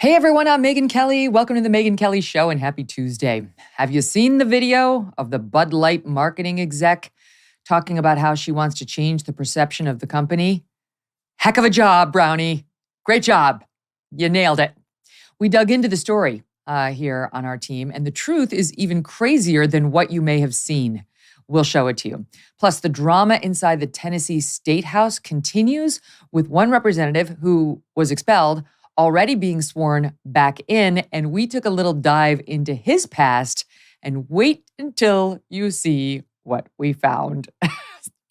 Hey everyone, I'm Megyn Kelly. Welcome to the Megyn Kelly Show and happy Tuesday. Have you seen the video of the Bud Light marketing exec talking about how she wants to change the perception of the company? Heck of a job, Brownie. Great job. You nailed it. We dug into the story here on our team, and the truth is even crazier than what you may have seen. We'll show it to you. Plus, the drama inside the Tennessee State House continues with one representative who was expelled already being sworn back in, and we took a little dive into his past, and wait until you see what we found.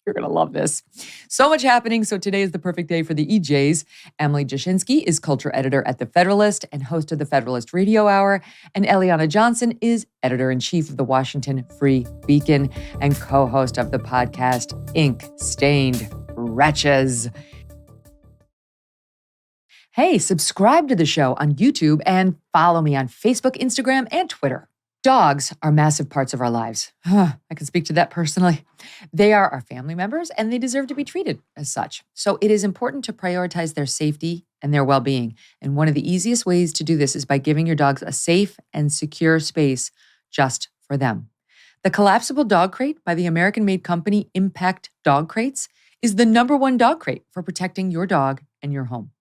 You're going to love this. So much happening, so today is the perfect day for the EJs. Emily Jashinsky is culture editor at The Federalist and host of the Federalist Radio Hour, and Eliana Johnson is editor-in-chief of the Washington Free Beacon and co-host of the podcast Ink Stained Wretches. Hey, subscribe to the show on YouTube and follow me on Facebook, Instagram, and Twitter. Dogs are massive parts of our lives. I can speak to that personally. They are our family members and they deserve to be treated as such. So it is important to prioritize their safety and their well-being. And one of the easiest ways to do this is by giving your dogs a safe and secure space just for them. The collapsible dog crate by the American-made company Impact Dog Crates is the #1 dog crate for protecting your dog and your home.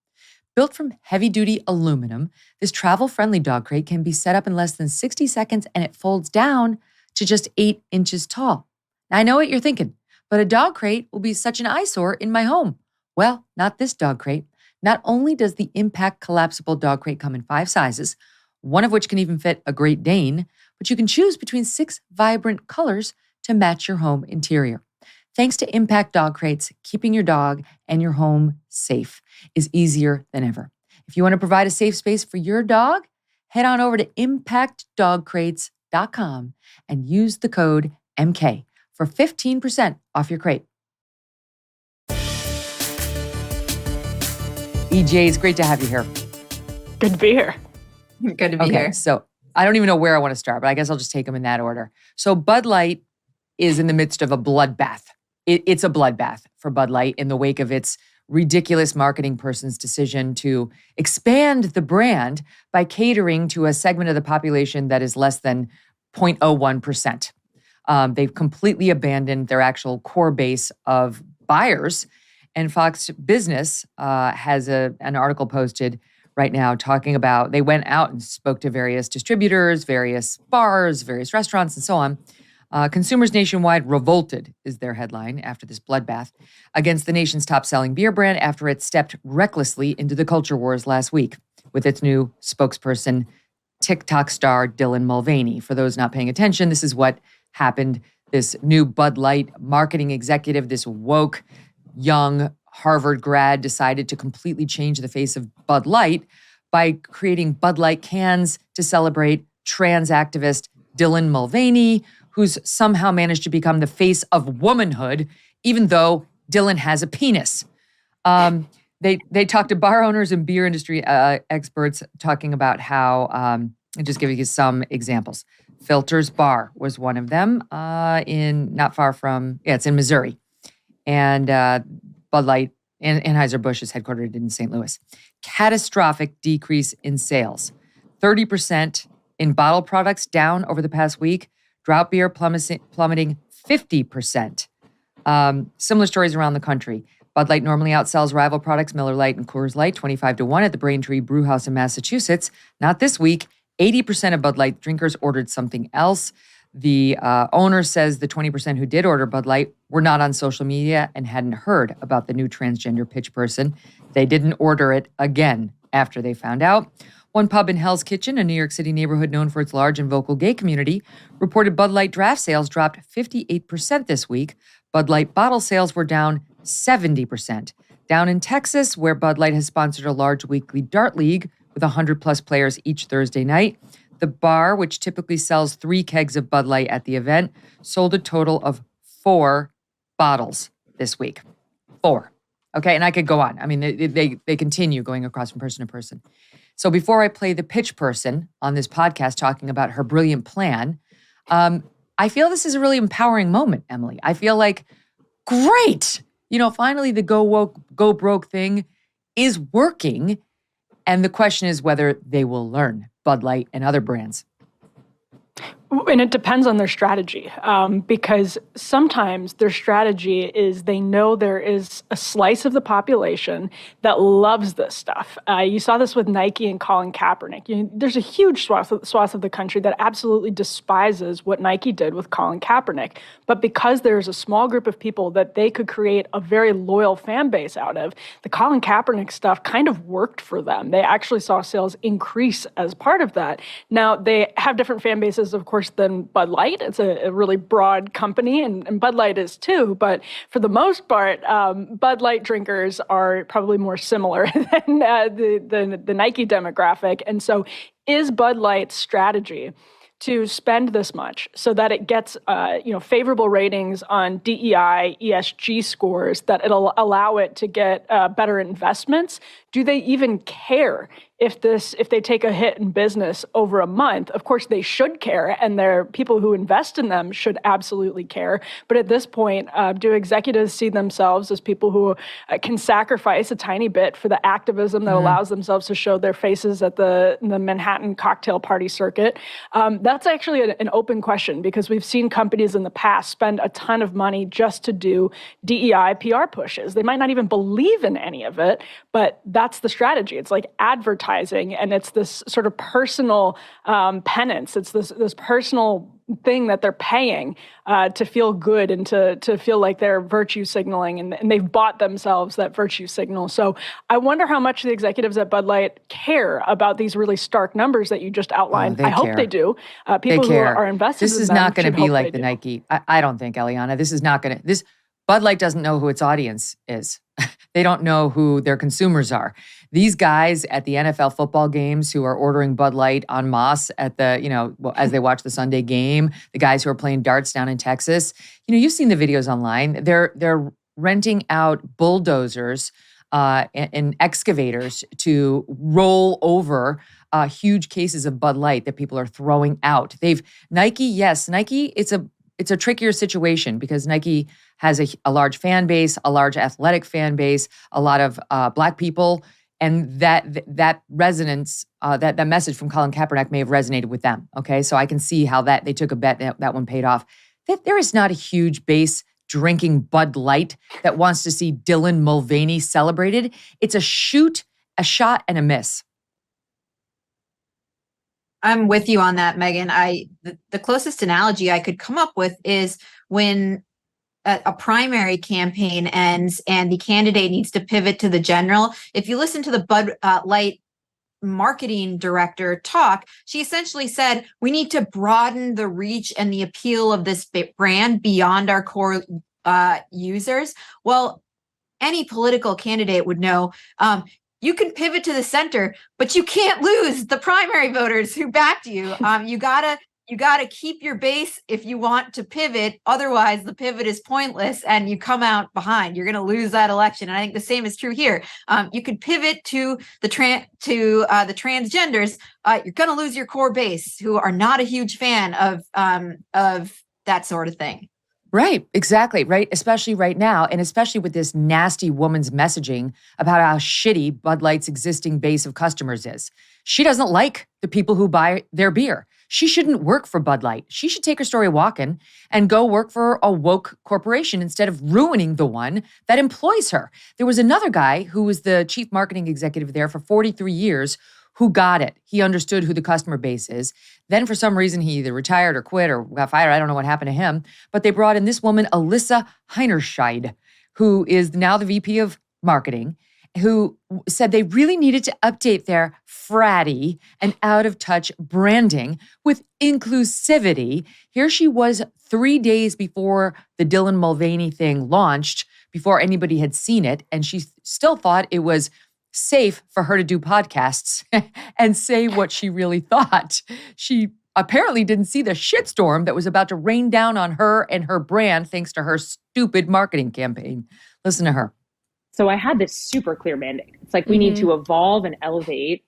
Built from heavy-duty aluminum, this travel-friendly dog crate can be set up in less than 60 seconds and it folds down to just 8 inches tall. Now, I know what you're thinking, but a dog crate will be such an eyesore in my home. Well, not this dog crate. Not only does the Impact collapsible dog crate come in 5 sizes, one of which can even fit a Great Dane, but you can choose between 6 vibrant colors to match your home interior. Thanks to Impact Dog Crates, keeping your dog and your home safe is easier than ever. If you want to provide a safe space for your dog, head on over to impactdogcrates.com and use the code MK for 15% off your crate. EJ, it's great to have you here. Good to be here. Good to be here. So I don't even know where I want to start, but I guess I'll just take them in that order. So Bud Light is in the midst of a bloodbath. It's a bloodbath for Bud Light in the wake of its ridiculous marketing person's decision to expand the brand by catering to a segment of the population that is less than 0.01%. They've completely abandoned their actual core base of buyers. And Fox Business has an article posted right now talking about, they went out and spoke to various distributors, various bars, various restaurants, and so on. Consumers nationwide revolted is their headline after this bloodbath against the nation's top-selling beer brand after it stepped recklessly into the culture wars last week with its new spokesperson, TikTok star Dylan Mulvaney. For those not paying attention, this is what happened. This new Bud Light marketing executive, this woke, young Harvard grad, decided to completely change the face of Bud Light by creating Bud Light cans to celebrate trans activist Dylan Mulvaney, who's somehow managed to become the face of womanhood, even though Dylan has a penis. They talked to bar owners and beer industry experts talking about how, I'll just give you some examples. Filters Bar was one of them it's in Missouri. And Bud Light, Anheuser-Busch is headquartered in St. Louis. Catastrophic decrease in sales. 30% in bottled products down over the past week. Drought beer plummeting 50%. Similar stories around the country. Bud Light normally outsells rival products Miller Lite and Coors Light 25-1 at the Braintree Brewhouse in Massachusetts. Not this week. 80% of Bud Light drinkers ordered something else. The owner says the 20% who did order Bud Light were not on social media and hadn't heard about the new transgender pitch person. They didn't order it again after they found out. One pub in Hell's Kitchen, a New York City neighborhood known for its large and vocal gay community, reported Bud Light draft sales dropped 58% this week. Bud Light bottle sales were down 70%. Down in Texas, where Bud Light has sponsored a large weekly dart league with 100-plus players each Thursday night, the bar, which typically sells 3 kegs of Bud Light at the event, sold a total of 4 bottles this week. 4. Okay, and I could go on. I mean, they continue going across from person to person. So before I play the pitch person on this podcast talking about her brilliant plan, I feel this is a really empowering moment, Emily. I feel like, great, finally the go woke, go broke thing is working. And the question is whether they will learn, Bud Light and other brands. And it depends on their strategy, because sometimes their strategy is they know there is a slice of the population that loves this stuff. You saw this with Nike and Colin Kaepernick. There's a huge swath of the country that absolutely despises what Nike did with Colin Kaepernick. But because there's a small group of people that they could create a very loyal fan base out of, the Colin Kaepernick stuff kind of worked for them. They actually saw sales increase as part of that. Now, they have different fan bases, of course, than Bud Light. It's a really broad company, and Bud Light is too. But for the most part, Bud Light drinkers are probably more similar than the Nike demographic. And so is Bud Light's strategy to spend this much so that it gets favorable ratings on DEI, ESG scores, that it'll allow it to get better investments? Do they even care if they take a hit in business over a month? Of course, they should care, and their people who invest in them should absolutely care. But at this point, do executives see themselves as people who can sacrifice a tiny bit for the activism that allows themselves to show their faces at the Manhattan cocktail party circuit? That's actually an open question, because we've seen companies in the past spend a ton of money just to do DEI PR pushes. They might not even believe in any of it, but that's the strategy. It's like advertising, and it's this sort of personal penance. It's this personal thing that they're paying to feel good and to feel like they're virtue signaling, and they've bought themselves that virtue signal. So I wonder how much the executives at Bud Light care about these really stark numbers that you just outlined. I hope they do. People who are invested in them. This is not going to be like the Nike. I don't think, Eliana. This is not going to. Bud Light doesn't know who its audience is. They don't know who their consumers are. These guys at the NFL football games who are ordering Bud Light en masse at the, as they watch the Sunday game, the guys who are playing darts down in Texas, you've seen the videos online. They're renting out bulldozers and excavators to roll over huge cases of Bud Light that people are throwing out. Nike, it's a trickier situation because Nike has a large fan base, a large athletic fan base, a lot of Black people, and that resonance, that message from Colin Kaepernick may have resonated with them. Okay, so I can see how they took a bet that one paid off. There is not a huge base drinking Bud Light that wants to see Dylan Mulvaney celebrated. It's a shot, and a miss. I'm with you on that, Megyn. The closest analogy I could come up with is when a primary campaign ends and the candidate needs to pivot to the general. If you listen to the Bud Light marketing director talk, she essentially said, we need to broaden the reach and the appeal of this brand beyond our core users. Well, any political candidate would know, you can pivot to the center, but you can't lose the primary voters who backed you. You gotta keep your base if you want to pivot. Otherwise, the pivot is pointless, and you come out behind. You're going to lose that election. And I think the same is true here. You could pivot to the transgenders. You're going to lose your core base, who are not a huge fan of that sort of thing. Right, exactly, right? Especially right now, and especially with this nasty woman's messaging about how shitty Bud Light's existing base of customers is. She doesn't like the people who buy their beer. She shouldn't work for Bud Light. She should take her story walking and go work for a woke corporation instead of ruining the one that employs her. There was another guy who was the chief marketing executive there for 43 years who got it. He understood who the customer base is. Then for some reason, he either retired or quit or got fired. I don't know what happened to him. But they brought in this woman, Alyssa Heinerscheid, who is now the VP of marketing, who said they really needed to update their fratty and out-of-touch branding with inclusivity. Here she was 3 days before the Dylan Mulvaney thing launched, before anybody had seen it, and she still thought it was safe for her to do podcasts and say what she really thought. She apparently didn't see the shitstorm that was about to rain down on her and her brand thanks to her stupid marketing campaign. Listen to her. So I had this super clear mandate. It's like we need to evolve and elevate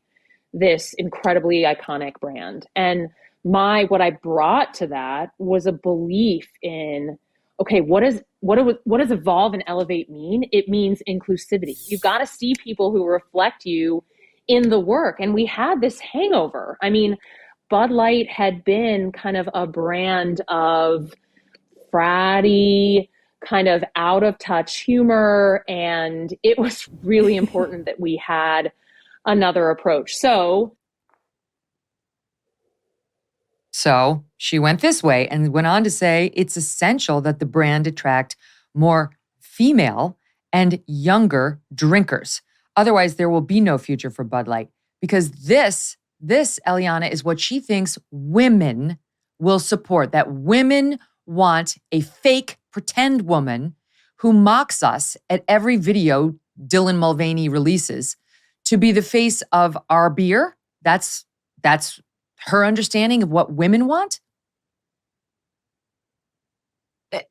this incredibly iconic brand. And what I brought to that was a belief in, okay, what does evolve and elevate mean? It means inclusivity. You've got to see people who reflect you in the work. And we had this hangover. I mean, Bud Light had been kind of a brand of fratty, kind of out of touch humor. And it was really important that we had another approach. So she went this way and went on to say it's essential that the brand attract more female and younger drinkers. Otherwise, there will be no future for Bud Light. Because this, Eliana, is what she thinks women will support. That women want a fake pretend woman who mocks us at every video Dylan Mulvaney releases to be the face of our beer. That's her understanding of what women want.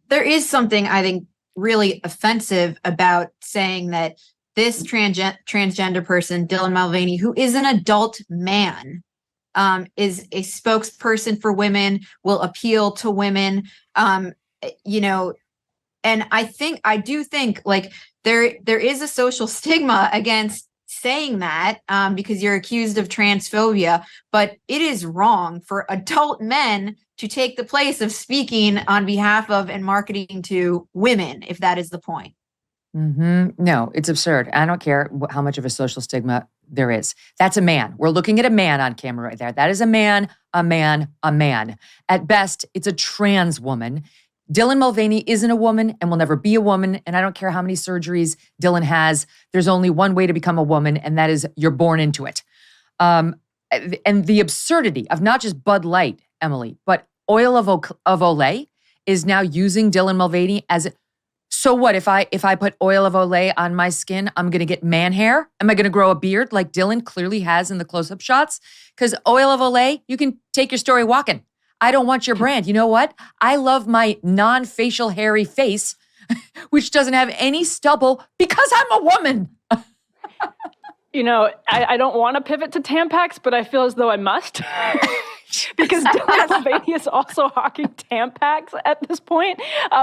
There is something I think really offensive about saying that this transgender person, Dylan Mulvaney, who is an adult man, is a spokesperson for women, will appeal to women, and I do think like there is a social stigma against saying that because you're accused of transphobia, but it is wrong for adult men to take the place of speaking on behalf of and marketing to women, if that is the point. Mm-hmm. No, it's absurd. I don't care how much of a social stigma there is. That's a man. We're looking at a man on camera right there. That is a man, a man, a man. At best, it's a trans woman. Dylan Mulvaney isn't a woman and will never be a woman. And I don't care how many surgeries Dylan has. There's only one way to become a woman, and that is you're born into it. And the absurdity of not just Bud Light, Emily, but Oil of Olay is now using Dylan Mulvaney as. So what if I put Oil of Olay on my skin, I'm going to get man hair? Am I going to grow a beard like Dylan clearly has in the close-up shots? Because Oil of Olay, you can take your story walking. I don't want your brand. You know what? I love my non-facial hairy face, which doesn't have any stubble because I'm a woman. I don't want to pivot to Tampax, but I feel as though I must. Because Dylan Mulvaney is also hawking Tampax at this point,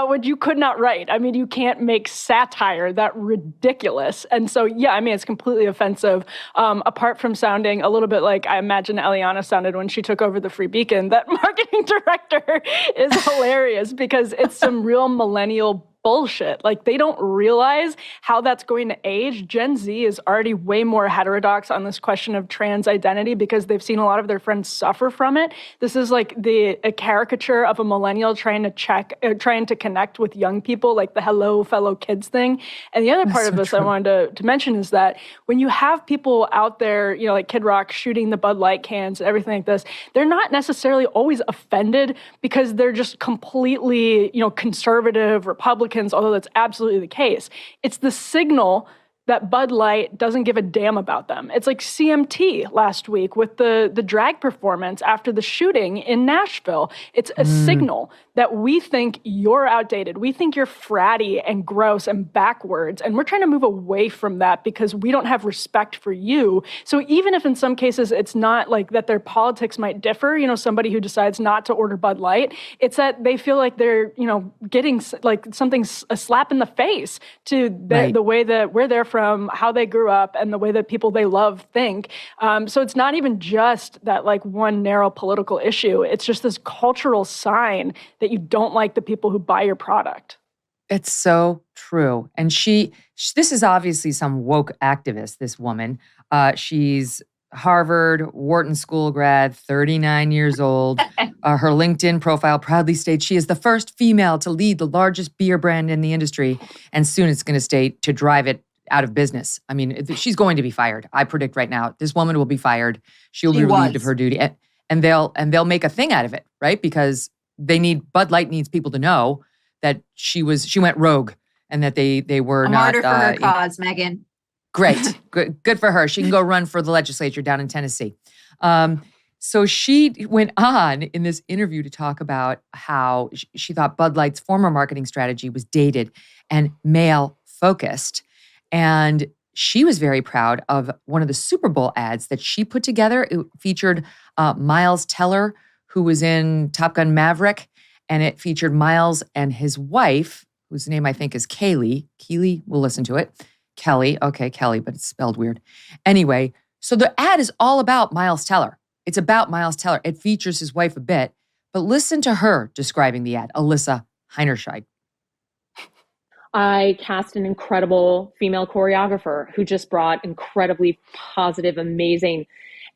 which you could not write. I mean, you can't make satire that ridiculous. And so, it's completely offensive. Apart from sounding a little bit like I imagine Eliana sounded when she took over the Free Beacon, that marketing director is hilarious because it's some real millennial bullshit. Like, they don't realize how that's going to age. Gen Z is already way more heterodox on this question of trans identity because they've seen a lot of their friends suffer from it. This is like a caricature of a millennial trying to connect with young people, like the hello fellow kids thing. And the other part of this I wanted to mention is that when you have people out there, like Kid Rock shooting the Bud Light cans and everything like this, they're not necessarily always offended because they're just completely, conservative Republicans, although that's absolutely the case. It's the signal that Bud Light doesn't give a damn about them. It's like CMT last week with the drag performance after the shooting in Nashville. It's a signal that we think you're outdated. We think you're fratty and gross and backwards. And we're trying to move away from that because we don't have respect for you. So even if in some cases it's not like that their politics might differ, somebody who decides not to order Bud Light, it's that they feel like they're, getting like something's a slap in the face to the way that we're there from, how they grew up, and the way that people they love think. So it's not even just that like one narrow political issue. It's just this cultural sign that you don't like the people who buy your product. It's so true. And this is obviously some woke activist, this woman. She's Harvard, Wharton School grad, 39 years old. Her LinkedIn profile proudly states she is the first female to lead the largest beer brand in the industry, and soon it's going to state to drive it out of business. I mean, she's going to be fired. I predict right now, this woman will be fired. She'll be relieved of her duty, and they'll make a thing out of it, right? Because Bud Light needs people to know that she went rogue and that they were a not martyr for her cause, Megyn. Great, good for her. She can go run for the legislature down in Tennessee. So she went on in this interview to talk about how she thought Bud Light's former marketing strategy was dated and male focused. And she was very proud of one of the Super Bowl ads that she put together. It featured Miles Teller, who was in Top Gun Maverick, and it featured Miles and his wife, whose name I think is Kaylee. Keely, we'll listen to it. Kelly, okay, Kelly, but it's spelled weird. Anyway, So the ad is all about Miles Teller. It's about Miles Teller. It features his wife a bit, but listen to her describing the ad, Alyssa Heinerscheid. I cast an incredible female choreographer who just brought incredibly positive, amazing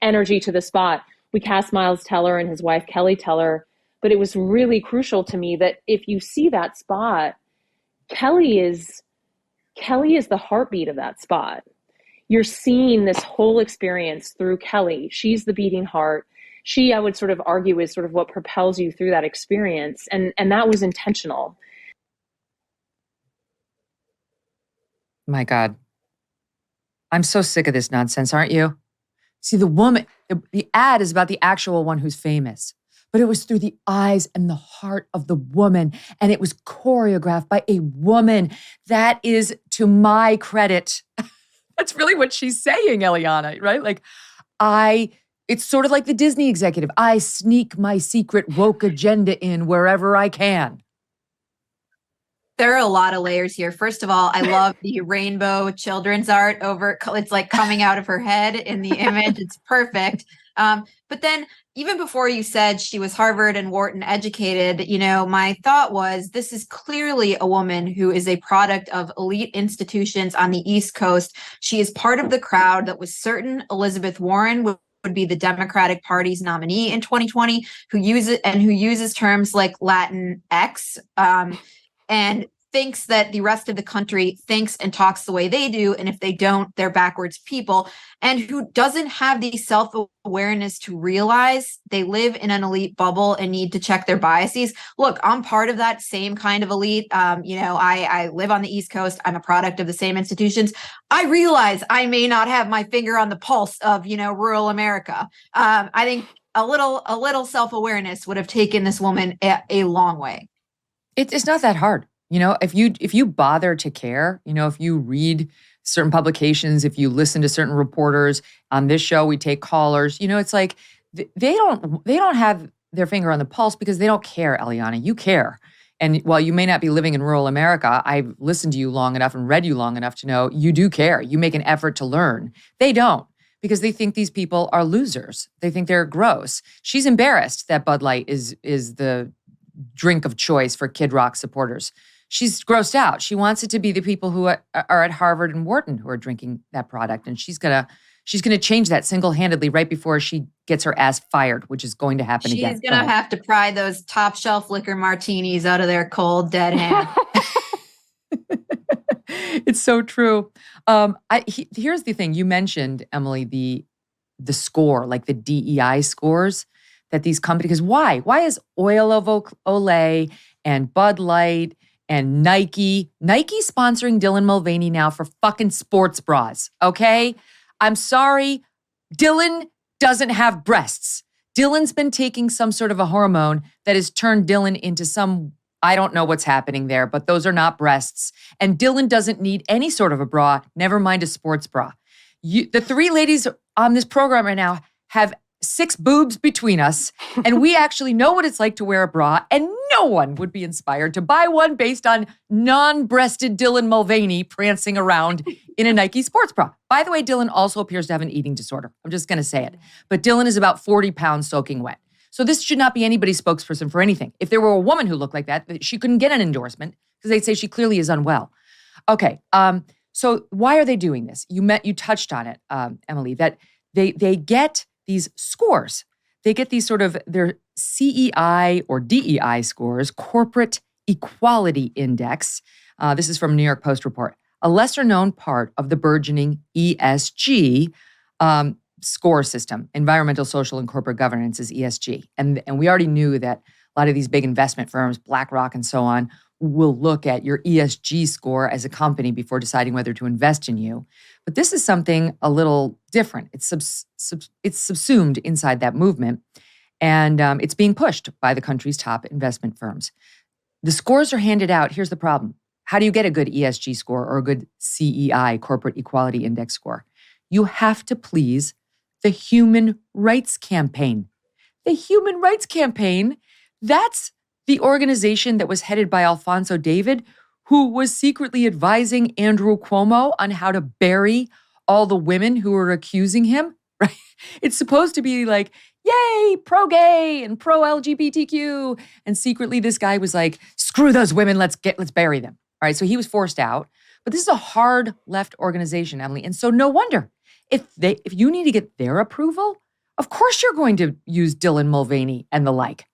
energy to the spot. We cast Miles Teller and his wife, Kelly Teller, but it was really crucial to me that if you see that spot, Kelly is the heartbeat of that spot. You're seeing this whole experience through Kelly. She's the beating heart. She, I would sort of argue, is sort of what propels you through that experience. And that was intentional. My God. I'm so sick of this nonsense, aren't you? See, the woman, the ad is about the actual one who's famous, but it was through the eyes and the heart of the woman, and it was choreographed by a woman. That is to my credit. That's really what she's saying, Eliana, right? Like, it's sort of like the Disney executive. I sneak my secret woke agenda in wherever I can. There are a lot of layers here. First of all, I love the rainbow children's art it's like coming out of her head in the image. It's perfect. But then even before you said she was Harvard and Wharton educated, my thought was this is clearly a woman who is a product of elite institutions on the East Coast. She is part of the crowd that was certain Elizabeth Warren would be the Democratic Party's nominee in 2020, who uses terms like Latin X, and thinks that the rest of the country thinks and talks the way they do. And if they don't, they're backwards people, and who doesn't have the self-awareness to realize they live in an elite bubble and need to check their biases. Look, I'm part of that same kind of elite. I live on the East Coast. I'm a product of the same institutions. I realize I may not have my finger on the pulse of, rural America. I think a little self-awareness would have taken this woman a long way. It's not that hard. If you bother to care, if you read certain publications, if you listen to certain reporters on this show, we take callers, it's like they don't have their finger on the pulse because they don't care, Eliana. You care. And while you may not be living in rural America, I've listened to you long enough and read you long enough to know you do care. You make an effort to learn. They don't, because they think these people are losers. They think they're gross. She's embarrassed that Bud Light is the drink of choice for Kid Rock supporters. She's grossed out. She wants it to be the people who are at Harvard and Wharton who are drinking that product. And she's gonna change that single-handedly right before she gets her ass fired, which is going to happen again. She's gonna have to pry those top shelf liquor martinis out of their cold, dead hand. It's so true. Here's the thing. You mentioned, Emily, the score, like the DEI scores that these companies, because why? Why is Oil of Olay and Bud Light and Nike sponsoring Dylan Mulvaney now for fucking sports bras, okay? I'm sorry, Dylan doesn't have breasts. Dylan's been taking some sort of a hormone that has turned Dylan into some, I don't know what's happening there, but those are not breasts. And Dylan doesn't need any sort of a bra, never mind a sports bra. The three ladies on this program right now have 6 boobs between us, and we actually know what it's like to wear a bra, and no one would be inspired to buy one based on non-breasted Dylan Mulvaney prancing around in a Nike sports bra. By the way, Dylan also appears to have an eating disorder. I'm just going to say it. But Dylan is about 40 pounds soaking wet. So this should not be anybody's spokesperson for anything. If there were a woman who looked like that, she couldn't get an endorsement because they'd say she clearly is unwell. Okay, so why are they doing this? You touched on it, Emily, that they get these scores. They get these sort of their CEI or DEI scores, Corporate Equality Index. This is from New York Post report. A lesser known part of the burgeoning ESG score system, environmental, social, and corporate governance is ESG. And we already knew that a lot of these big investment firms, BlackRock and so on, will look at your ESG score as a company before deciding whether to invest in you. But this is something a little different. It's subsumed inside that movement, and it's being pushed by the country's top investment firms. The scores are handed out. Here's the problem. How do you get a good ESG score or a good CEI, Corporate Equality Index score? You have to please the Human Rights Campaign. The Human Rights Campaign, that's the organization that was headed by Alphonso David, who was secretly advising Andrew Cuomo on how to bury all the women who are accusing him, right? It's supposed to be like, yay, pro-gay and pro-LGBTQ. And secretly this guy was like, screw those women, let's bury them. All right, so he was forced out. But this is a hard left organization, Emily. And so no wonder if you need to get their approval, of course you're going to use Dylan Mulvaney and the like.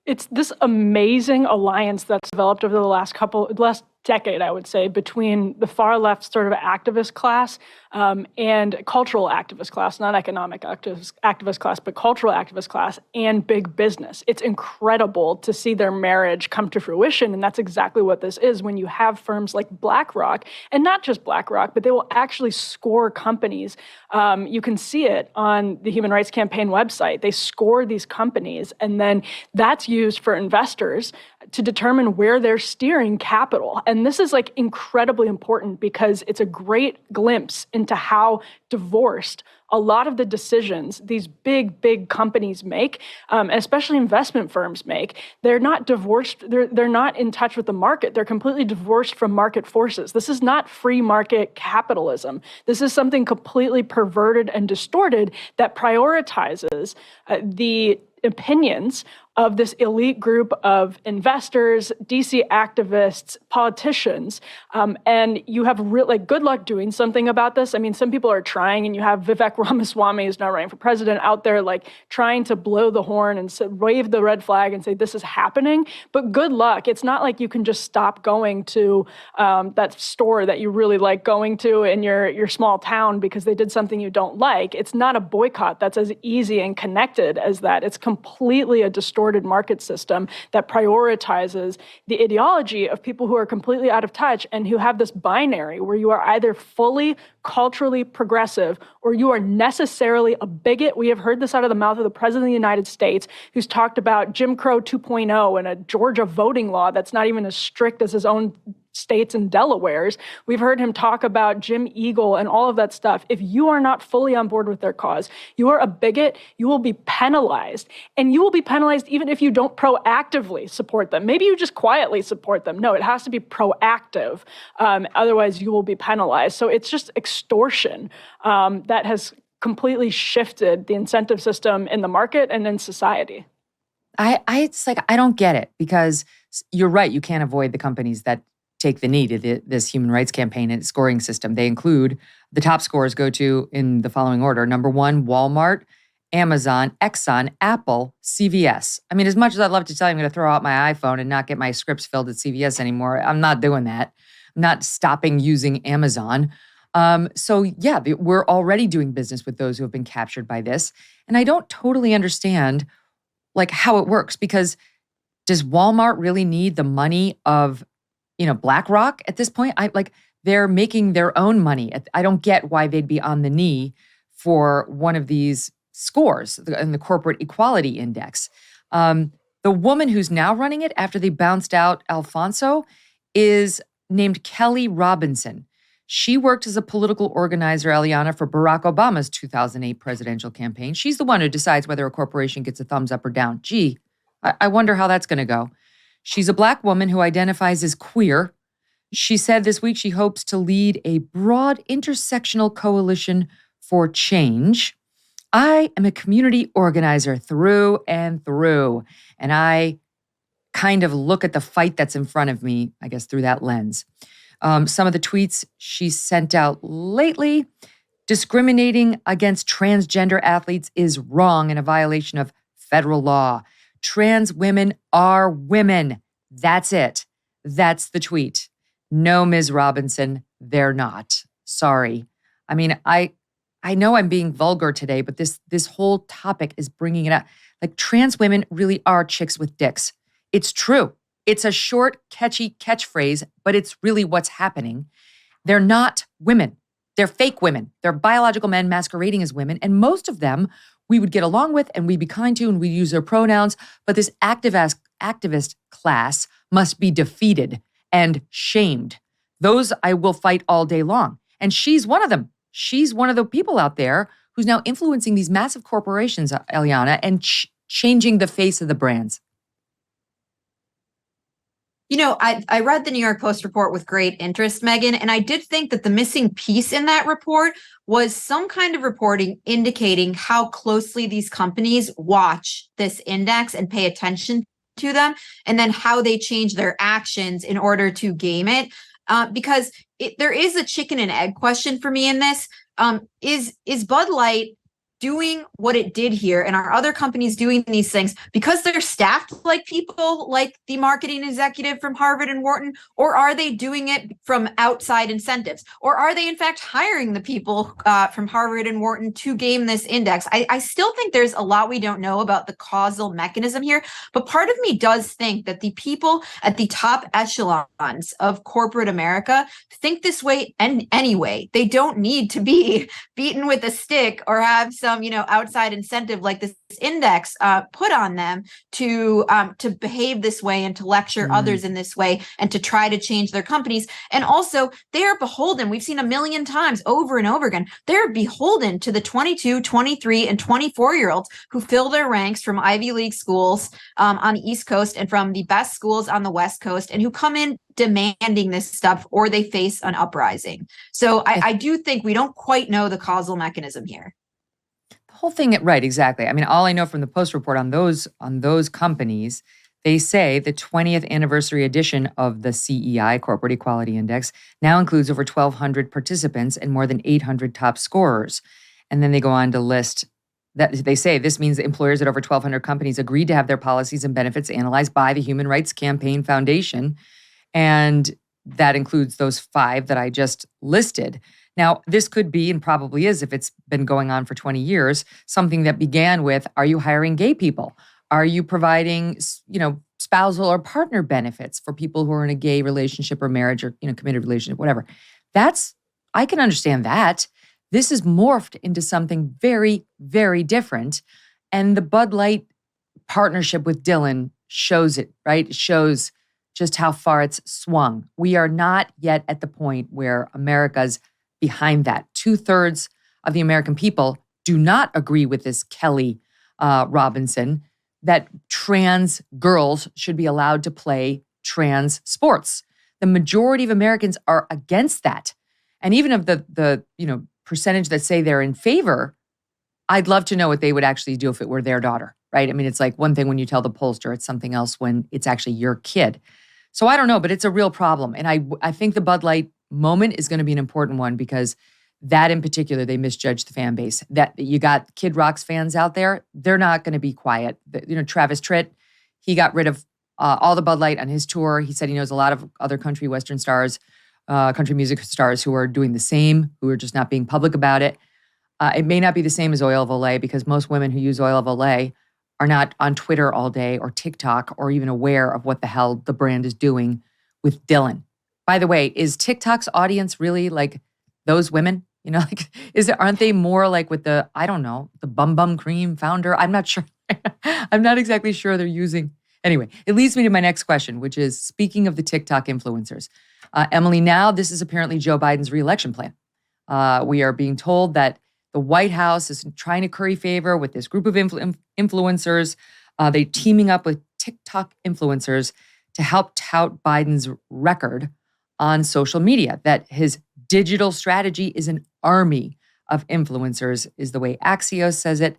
It's this amazing alliance that's developed over the last decade, I would say, between the far left sort of activist class and cultural activist class, not economic activist class, but cultural activist class and big business. It's incredible to see their marriage come to fruition. And that's exactly what this is when you have firms like BlackRock, and not just BlackRock, but they will actually score companies. You can see it on the Human Rights Campaign website. They score these companies, and then that's used for investors to determine where they're steering capital. And this is like incredibly important because it's a great glimpse into how divorced a lot of the decisions these big companies make, especially investment firms make. They're not divorced. They're not in touch with the market. They're completely divorced from market forces. This is not free market capitalism. This is something completely perverted and distorted that prioritizes the opinions of this elite group of investors, DC activists, politicians, and you have good luck doing something about this. I mean, some people are trying, and you have Vivek Ramaswamy, who's now running for president, out there like trying to blow the horn and wave the red flag and say this is happening. But good luck. It's not like you can just stop going to that store that you really like going to in your small town because they did something you don't like. It's not a boycott that's as easy and connected as that. It's completely a distorted market system that prioritizes the ideology of people who are completely out of touch and who have this binary where you are either fully culturally progressive or you are necessarily a bigot. We have heard this out of the mouth of the President of the United States, who's talked about Jim Crow 2.0 and a Georgia voting law that's not even as strict as his own states and Delaware's. We've heard him talk about Jim Eagle and all of that stuff. If you are not fully on board with their cause, you are a bigot, you will be penalized. And you will be penalized even if you don't proactively support them. Maybe you just quietly support them. No, it has to be proactive. Otherwise, you will be penalized. So it's just extortion that has completely shifted the incentive system in the market and in society. It's like, I don't get it, because you're right. You can't avoid the companies that take the knee to this human rights campaign and scoring system. They include, the top scores go to, in the following order: number 1, Walmart, Amazon, Exxon, Apple, CVS. I mean, as much as I'd love to tell you I'm going to throw out my iPhone and not get my scripts filled at CVS anymore, I'm not doing that. I'm not stopping using Amazon. So yeah, we're already doing business with those who have been captured by this. And I don't totally understand like how it works, because does Walmart really need the money of, BlackRock at this point? They're making their own money. I don't get why they'd be on the knee for one of these scores in the Corporate Equality Index. The woman who's now running it after they bounced out Alfonso is named Kelly Robinson. She worked as a political organizer, Eliana, for Barack Obama's 2008 presidential campaign. She's the one who decides whether a corporation gets a thumbs up or down. Gee, I wonder how that's going to go. She's a Black woman who identifies as queer. She said this week she hopes to lead a broad intersectional coalition for change. I am a community organizer through and through, and I kind of look at the fight that's in front of me, I guess, through that lens. Some of the tweets she sent out lately: discriminating against transgender athletes is wrong and a violation of federal law. Trans women are women. That's it. That's the tweet. No, Ms. Robinson, they're not. Sorry. I mean, I know I'm being vulgar today, but this whole topic is bringing it up. Like, trans women really are chicks with dicks. It's true. It's a short, catchy catchphrase, but it's really what's happening. They're not women. They're fake women. They're biological men masquerading as women. And most of them we would get along with and we'd be kind to and we'd use their pronouns. But this activist class must be defeated and shamed. Those I will fight all day long. And she's one of them. She's one of the people out there who's now influencing these massive corporations, Eliana, and changing the face of the brands. I read the New York Post report with great interest, Megyn, and I did think that the missing piece in that report was some kind of reporting indicating how closely these companies watch this index and pay attention to them, and then how they change their actions in order to game it. Because there is a chicken and egg question for me in this. Is Bud Light doing what it did here, and are other companies doing these things because they're staffed like people like the marketing executive from Harvard and Wharton, or are they doing it from outside incentives, or are they in fact hiring the people from Harvard and Wharton to game this index? I still think there's a lot we don't know about the causal mechanism here, but part of me does think that the people at the top echelons of corporate America think this way, and anyway, they don't need to be beaten with a stick or have some outside incentive like this index put on them to behave this way and to lecture others in this way and to try to change their companies. And also, they are beholden. We've seen a million times over and over again. They're beholden to the 22, 23, and 24-year-olds who fill their ranks from Ivy League schools on the East Coast and from the best schools on the West Coast, and who come in demanding this stuff, or they face an uprising. So I do think we don't quite know the causal mechanism here. Whole thing, right, exactly. I mean, all I know from the Post report on those companies, they say the 20th anniversary edition of the CEI, Corporate Equality Index, now includes over 1,200 participants and more than 800 top scorers. And then they go on to list that they say this means that employers at over 1,200 companies agreed to have their policies and benefits analyzed by the Human Rights Campaign Foundation. And that includes those 5 that I just listed. Now, this could be, and probably is, if it's been going on for 20 years, something that began with, are you hiring gay people? Are you providing, spousal or partner benefits for people who are in a gay relationship or marriage or, committed relationship, whatever? I can understand that. This is morphed into something very, very different. And the Bud Light partnership with Dylan shows it, right? It shows just how far it's swung. We are not yet at the point where America's behind that. 2/3 of the American people do not agree with this Kelly Robinson that trans girls should be allowed to play trans sports. The majority of Americans are against that. And even of the percentage that say they're in favor, I'd love to know what they would actually do if it were their daughter, right? I mean, it's like one thing when you tell the pollster, it's something else when it's actually your kid. So I don't know, but it's a real problem. And I think the Bud Light moment is going to be an important one, because that in particular, they misjudged the fan base. That you got Kid Rock's fans out there, they're not going to be quiet. Travis Tritt, he got rid of all the Bud Light on his tour. He said he knows a lot of other country western stars, country music stars who are doing the same, who are just not being public about it. It may not be the same as Oil of Olay, because most women who use Oil of Olay are not on Twitter all day or TikTok or even aware of what the hell the brand is doing with Dylan. By the way, is TikTok's audience really like those women? Aren't they more like with the Bum Bum Cream founder? I'm not sure. I'm not exactly sure they're using. Anyway, it leads me to my next question, which is, speaking of the TikTok influencers, Emily, now this is apparently Joe Biden's reelection plan. We are being told that the White House is trying to curry favor with this group of influencers. They're teaming up with TikTok influencers to help tout Biden's record on social media, that his digital strategy is an army of influencers, is the way Axios says it,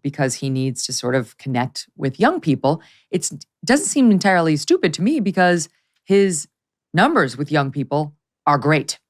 because he needs to sort of connect with young people. It doesn't seem entirely stupid to me, because his numbers with young people are great.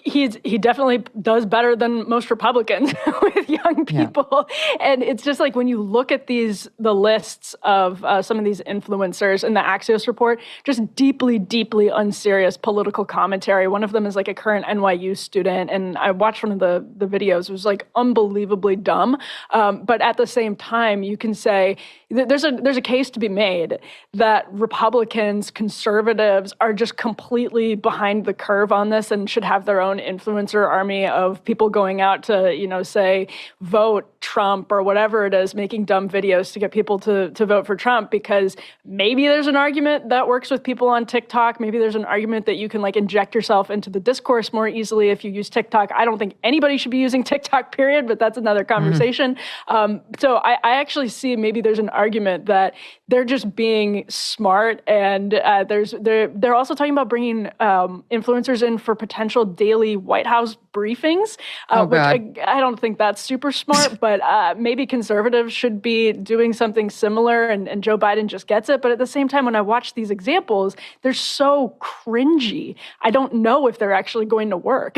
He definitely does better than most Republicans with young people. Yeah. And it's just like when you look at the lists of some of these influencers in the Axios report, just deeply, deeply unserious political commentary. One of them is like a current NYU student. And I watched one of the videos. It was like unbelievably dumb. But at the same time, you can say there's a case to be made that Republicans, conservatives are just completely behind the curve on this and should have their own influencer army of people going out to, say, vote Trump or whatever it is, making dumb videos to get people to vote for Trump, because maybe there's an argument that works with people on TikTok. Maybe there's an argument that you can inject yourself into the discourse more easily if you use TikTok. I don't think anybody should be using TikTok, period, but that's another conversation. So I actually see maybe there's an argument that they're just being smart, and they're also talking about bringing influencers in for potential daily White House briefings, which I don't think that's super smart, but maybe conservatives should be doing something similar, and Joe Biden just gets it. But at the same time, when I watch these examples, they're so cringy. I don't know if they're actually going to work.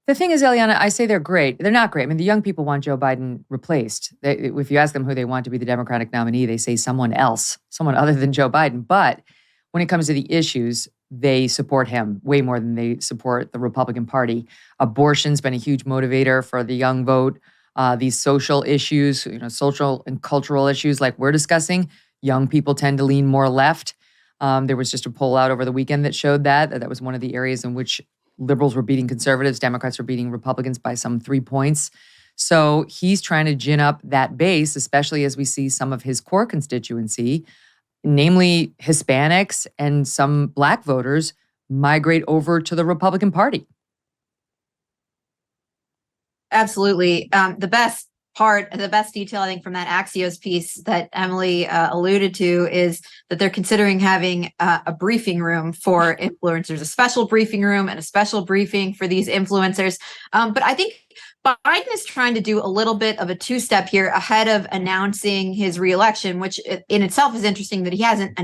The thing is, Eliana, I say they're great. They're not great. I mean, the young people want Joe Biden replaced. If you ask them who they want to be the Democratic nominee, they say someone else, someone other than Joe Biden. But when it comes to the issues, they support him way more than they support the Republican Party. Abortion's been a huge motivator for the young vote. These social issues, social and cultural issues like we're discussing, young people tend to lean more left. There was just a poll out over the weekend that showed that was one of the areas in which liberals were beating conservatives, Democrats were beating Republicans by some 3 points. So he's trying to gin up that base, especially as we see some of his core constituency, namely Hispanics and some Black voters, migrate over to the Republican Party. Absolutely. The best detail, I think, from that Axios piece that Emily alluded to is that they're considering having a briefing room for influencers, a special briefing room and a special briefing for these influencers. But I think Biden is trying to do a little bit of a two-step here ahead of announcing his reelection, which in itself is interesting that he hasn't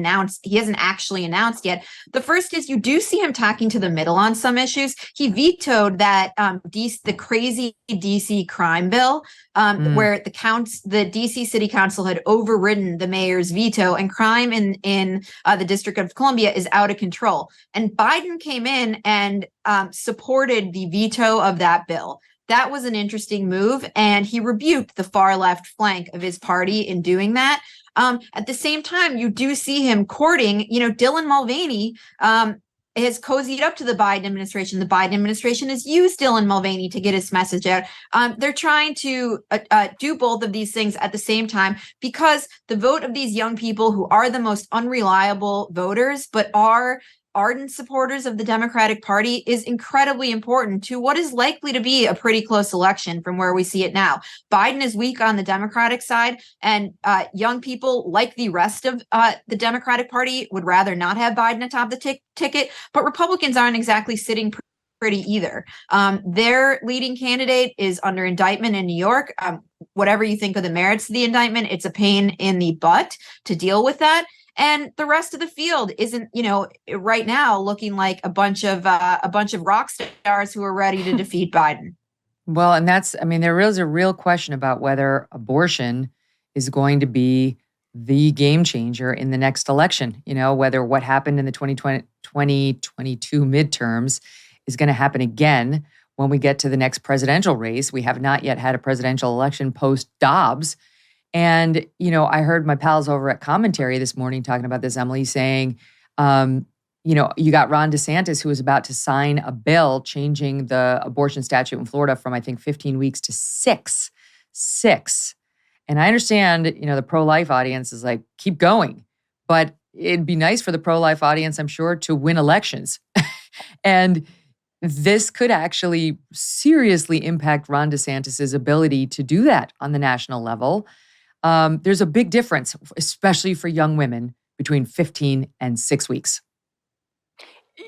actually announced yet. The first is you do see him talking to the middle on some issues. He vetoed that the crazy DC crime bill, where the DC City Council had overridden the mayor's veto, and crime in the District of Columbia is out of control. And Biden came in and supported the veto of that bill. That was an interesting move, and he rebuked the far left flank of his party in doing that. At the same time, you do see him courting, Dylan Mulvaney has cozied up to the Biden administration. The Biden administration has used Dylan Mulvaney to get his message out. They're trying to do both of these things at the same time, because the vote of these young people who are the most unreliable voters, but are ardent supporters of the Democratic Party, is incredibly important to what is likely to be a pretty close election from where we see it now. Biden is weak on the Democratic side, and young people, like the rest of the Democratic Party, would rather not have Biden atop the ticket. But Republicans aren't exactly sitting pretty either. Their leading candidate is under indictment in New York. Whatever you think of the merits of the indictment, it's a pain in the butt to deal with that. And the rest of the field isn't, right now looking like a bunch of rock stars who are ready to defeat Biden. Well, and there is a real question about whether abortion is going to be the game changer in the next election. Whether what happened in the 2022 midterms is going to happen again when we get to the next presidential race. We have not yet had a presidential election post Dobbs. And, I heard my pals over at Commentary this morning talking about this, Emily, saying, you got Ron DeSantis, who was about to sign a bill changing the abortion statute in Florida from, I think, 15 weeks to 6. And I understand, the pro-life audience is like, keep going. But it'd be nice for the pro-life audience, I'm sure, to win elections. And this could actually seriously impact Ron DeSantis' ability to do that on the national level. There's a big difference, especially for young women, between 15 and 6 weeks.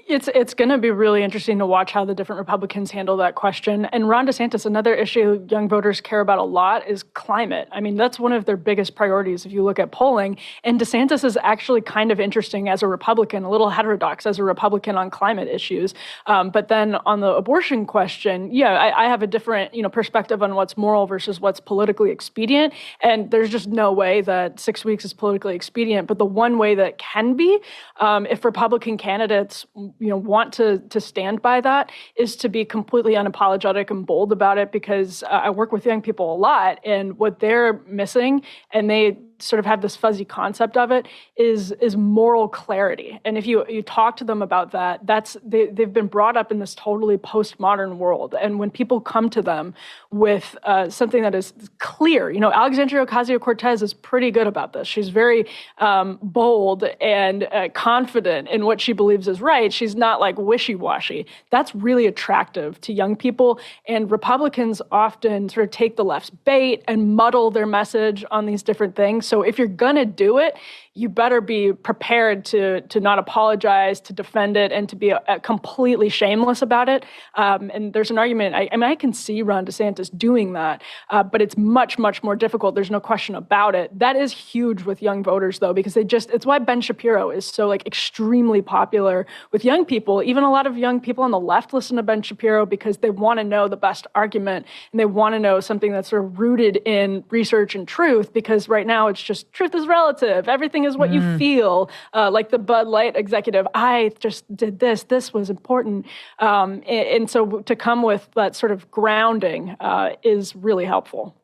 It's going to be really interesting to watch how the different Republicans handle that question. And Ron DeSantis, another issue young voters care about a lot is climate. I mean, that's one of their biggest priorities if you look at polling. And DeSantis is actually kind of interesting as a Republican, a little heterodox as a Republican on climate issues. But then on the abortion question, I have a different, perspective on what's moral versus what's politically expedient. And there's just no way that 6 weeks is politically expedient. But the one way that can be, if Republican candidates want to stand by that, is to be completely unapologetic and bold about it, because I work with young people a lot, and what they're missing, and they sort of have this fuzzy concept of it, is moral clarity. And if you talk to them about that, they've been brought up in this totally postmodern world. And when people come to them with something that is clear, Alexandria Ocasio-Cortez is pretty good about this. She's very bold and confident in what she believes is right. She's not like wishy-washy. That's really attractive to young people. And Republicans often sort of take the left's bait and muddle their message on these different things. So if you're going to do it, you better be prepared to not apologize, to defend it, and to be completely shameless about it. And there's an argument. I can see Ron DeSantis doing that, but it's much, much more difficult. There's no question about it. That is huge with young voters, though, because it's why Ben Shapiro is so extremely popular with young people. Even a lot of young people on the left listen to Ben Shapiro because they want to know the best argument, and they want to know something that's sort of rooted in research and truth, because right now it's just truth is relative. Everything is what you feel, like the Bud Light executive. I just did this. This was important. And so to come with that sort of grounding is really helpful.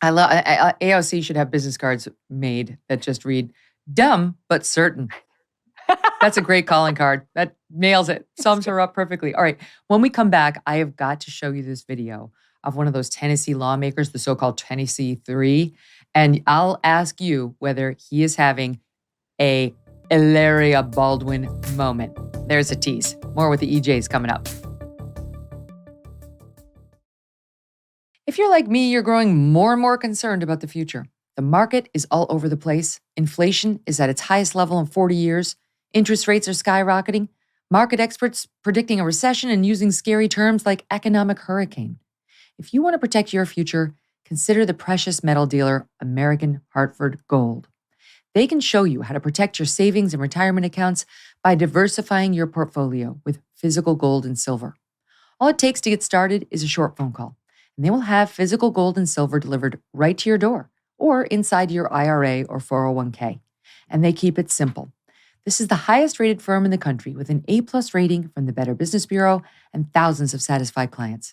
I love AOC should have business cards made that just read "dumb but certain." That's a great calling card. That nails it. Sums her up perfectly. All right. When we come back, I have got to show you this video of one of those Tennessee lawmakers, the so-called Tennessee Three. And I'll ask you whether he is having a Hilaria Baldwin moment. There's a tease. More with the EJs coming up. If you're like me, you're growing more and more concerned about the future. The market is all over the place. Inflation is at its highest level in 40 years. Interest rates are skyrocketing. Market experts predicting a recession and using scary terms like economic hurricane. If you want to protect your future, consider the precious metal dealer American Hartford Gold. They can show you how to protect your savings and retirement accounts by diversifying your portfolio with physical gold and silver. All it takes to get started is a short phone call, and they will have physical gold and silver delivered right to your door or inside your IRA or 401k. And they keep it simple. This is the highest rated firm in the country with an A+ rating from the Better Business Bureau and thousands of satisfied clients.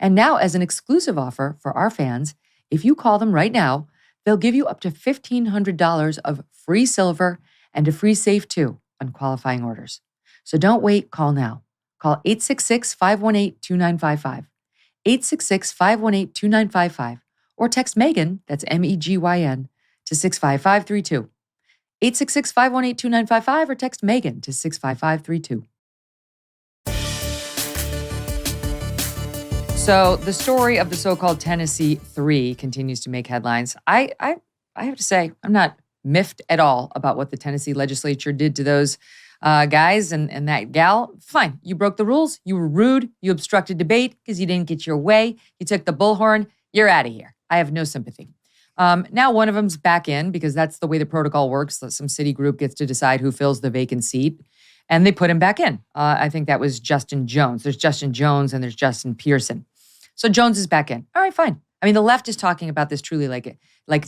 And now, as an exclusive offer for our fans, if you call them right now, they'll give you up to $1,500 of free silver and a free safe too on qualifying orders. So don't wait, call now. Call 866-518-2955, 866-518-2955, or text Megyn, that's MEGYN, to 65532. 866-518-2955 or text Megyn to 65532. So the story of the so-called Tennessee Three continues to make headlines. I have to say, I'm not miffed at all about what the Tennessee legislature did to those guys and that gal. Fine, you broke the rules. You were rude. You obstructed debate because you didn't get your way. You took the bullhorn. You're out of here. I have no sympathy. Now one of them's back in because that's the way the protocol works. Some city group gets to decide who fills the vacant seat. And they put him back in. I think that was Justin Jones. There's Justin Jones and there's Justin Pearson. So Jones is back in. All right, fine. I mean, the left is talking about this truly like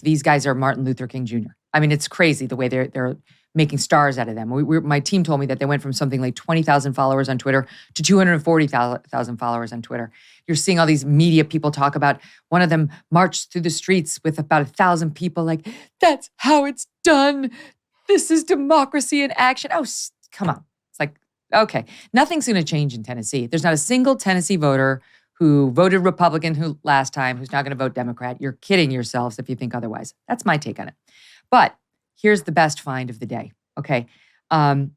these guys are Martin Luther King Jr. I mean, it's crazy the way they're making stars out of them. My team told me that they went from something like 20,000 followers on Twitter to 240,000 followers on Twitter. You're seeing all these media people talk about one of them marched through the streets with about 1,000 people like, that's how it's done. This is democracy in action. Oh, come on. It's like, okay, nothing's going to change in Tennessee. There's not a single Tennessee voter who voted Republican last time who's not going to vote Democrat. You're kidding yourselves if you think otherwise. That's my take on it. But here's the best find of the day, okay? And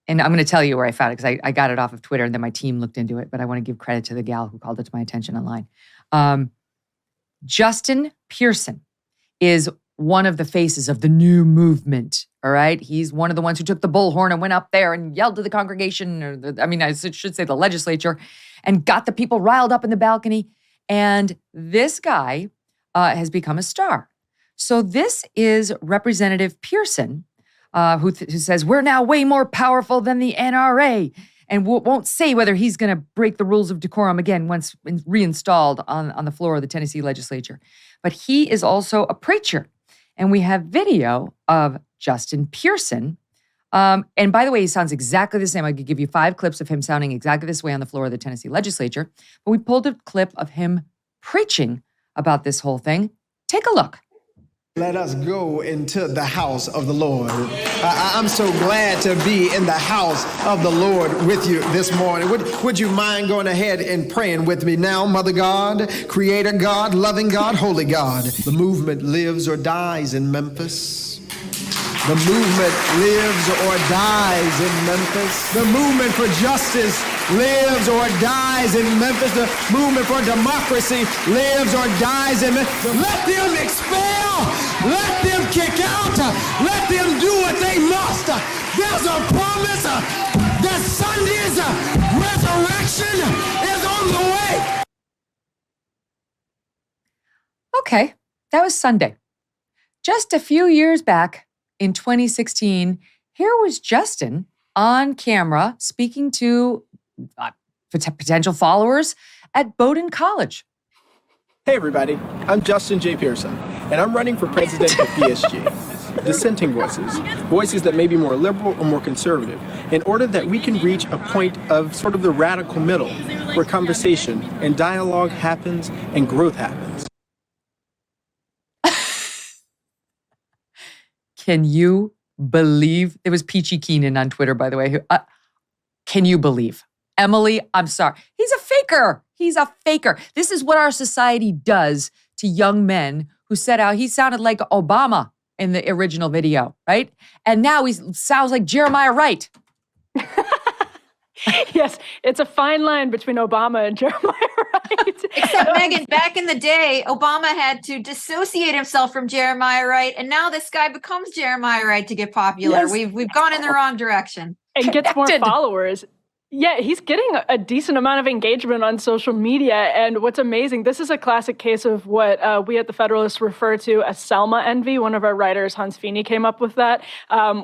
I'm going to tell you where I found it because I got it off of Twitter and then my team looked into it, but I want to give credit to the gal who called it to my attention online. Justin Pearson is one of the faces of the new movement, all right? He's one of the ones who took the bullhorn and went up there and yelled to the congregation, I should say the legislature, and got the people riled up in the balcony. And this guy has become a star. So this is Representative Pearson, who says, we're now way more powerful than the NRA, and won't say whether he's going to break the rules of decorum again once reinstalled on the floor of the Tennessee legislature. But he is also a preacher. And we have video of Justin Pearson. And by the way, he sounds exactly the same. I could give you 5 clips of him sounding exactly this way on the floor of the Tennessee legislature. But we pulled a clip of him preaching about this whole thing. Take a look. Let us go into the house of the Lord. I'm so glad to be in the house of the Lord with you this morning. Would you mind going ahead and praying with me now? Mother God, Creator God, loving God, holy God. The movement lives or dies in Memphis. The movement lives or dies in Memphis. The movement for justice lives or dies in Memphis. The movement for democracy lives or dies in Memphis. Let them expel. Let them kick out. Let them do what they must. There's a promise that Sunday's resurrection is on the way. Okay, that was Sunday. Just a few years back, in 2016, here was Justin on camera speaking to potential followers at Bowdoin College. Hey everybody, I'm Justin J. Pearson, and I'm running for president of PSG. Dissenting voices, voices that may be more liberal or more conservative, in order that we can reach a point of sort of the radical middle, where conversation and dialogue happens and growth happens. Can you believe? It was Peachy Keenan on Twitter, by the way. Can you believe? Emily, I'm sorry. He's a faker. He's a faker. This is what our society does to young men who set out. He sounded like Obama in the original video, right? And now he sounds like Jeremiah Wright. Yes, it's a fine line between Obama and Jeremiah Wright. Except, Megyn, back in the day, Obama had to dissociate himself from Jeremiah Wright, and now this guy becomes Jeremiah Wright to get popular. Yes. We've gone in the wrong direction. And gets more Connected. followers. Yeah, he's getting a decent amount of engagement on social media. And what's amazing, this is a classic case of what we at the Federalist refer to as Selma envy. One of our writers, Hans Feeney, came up with that,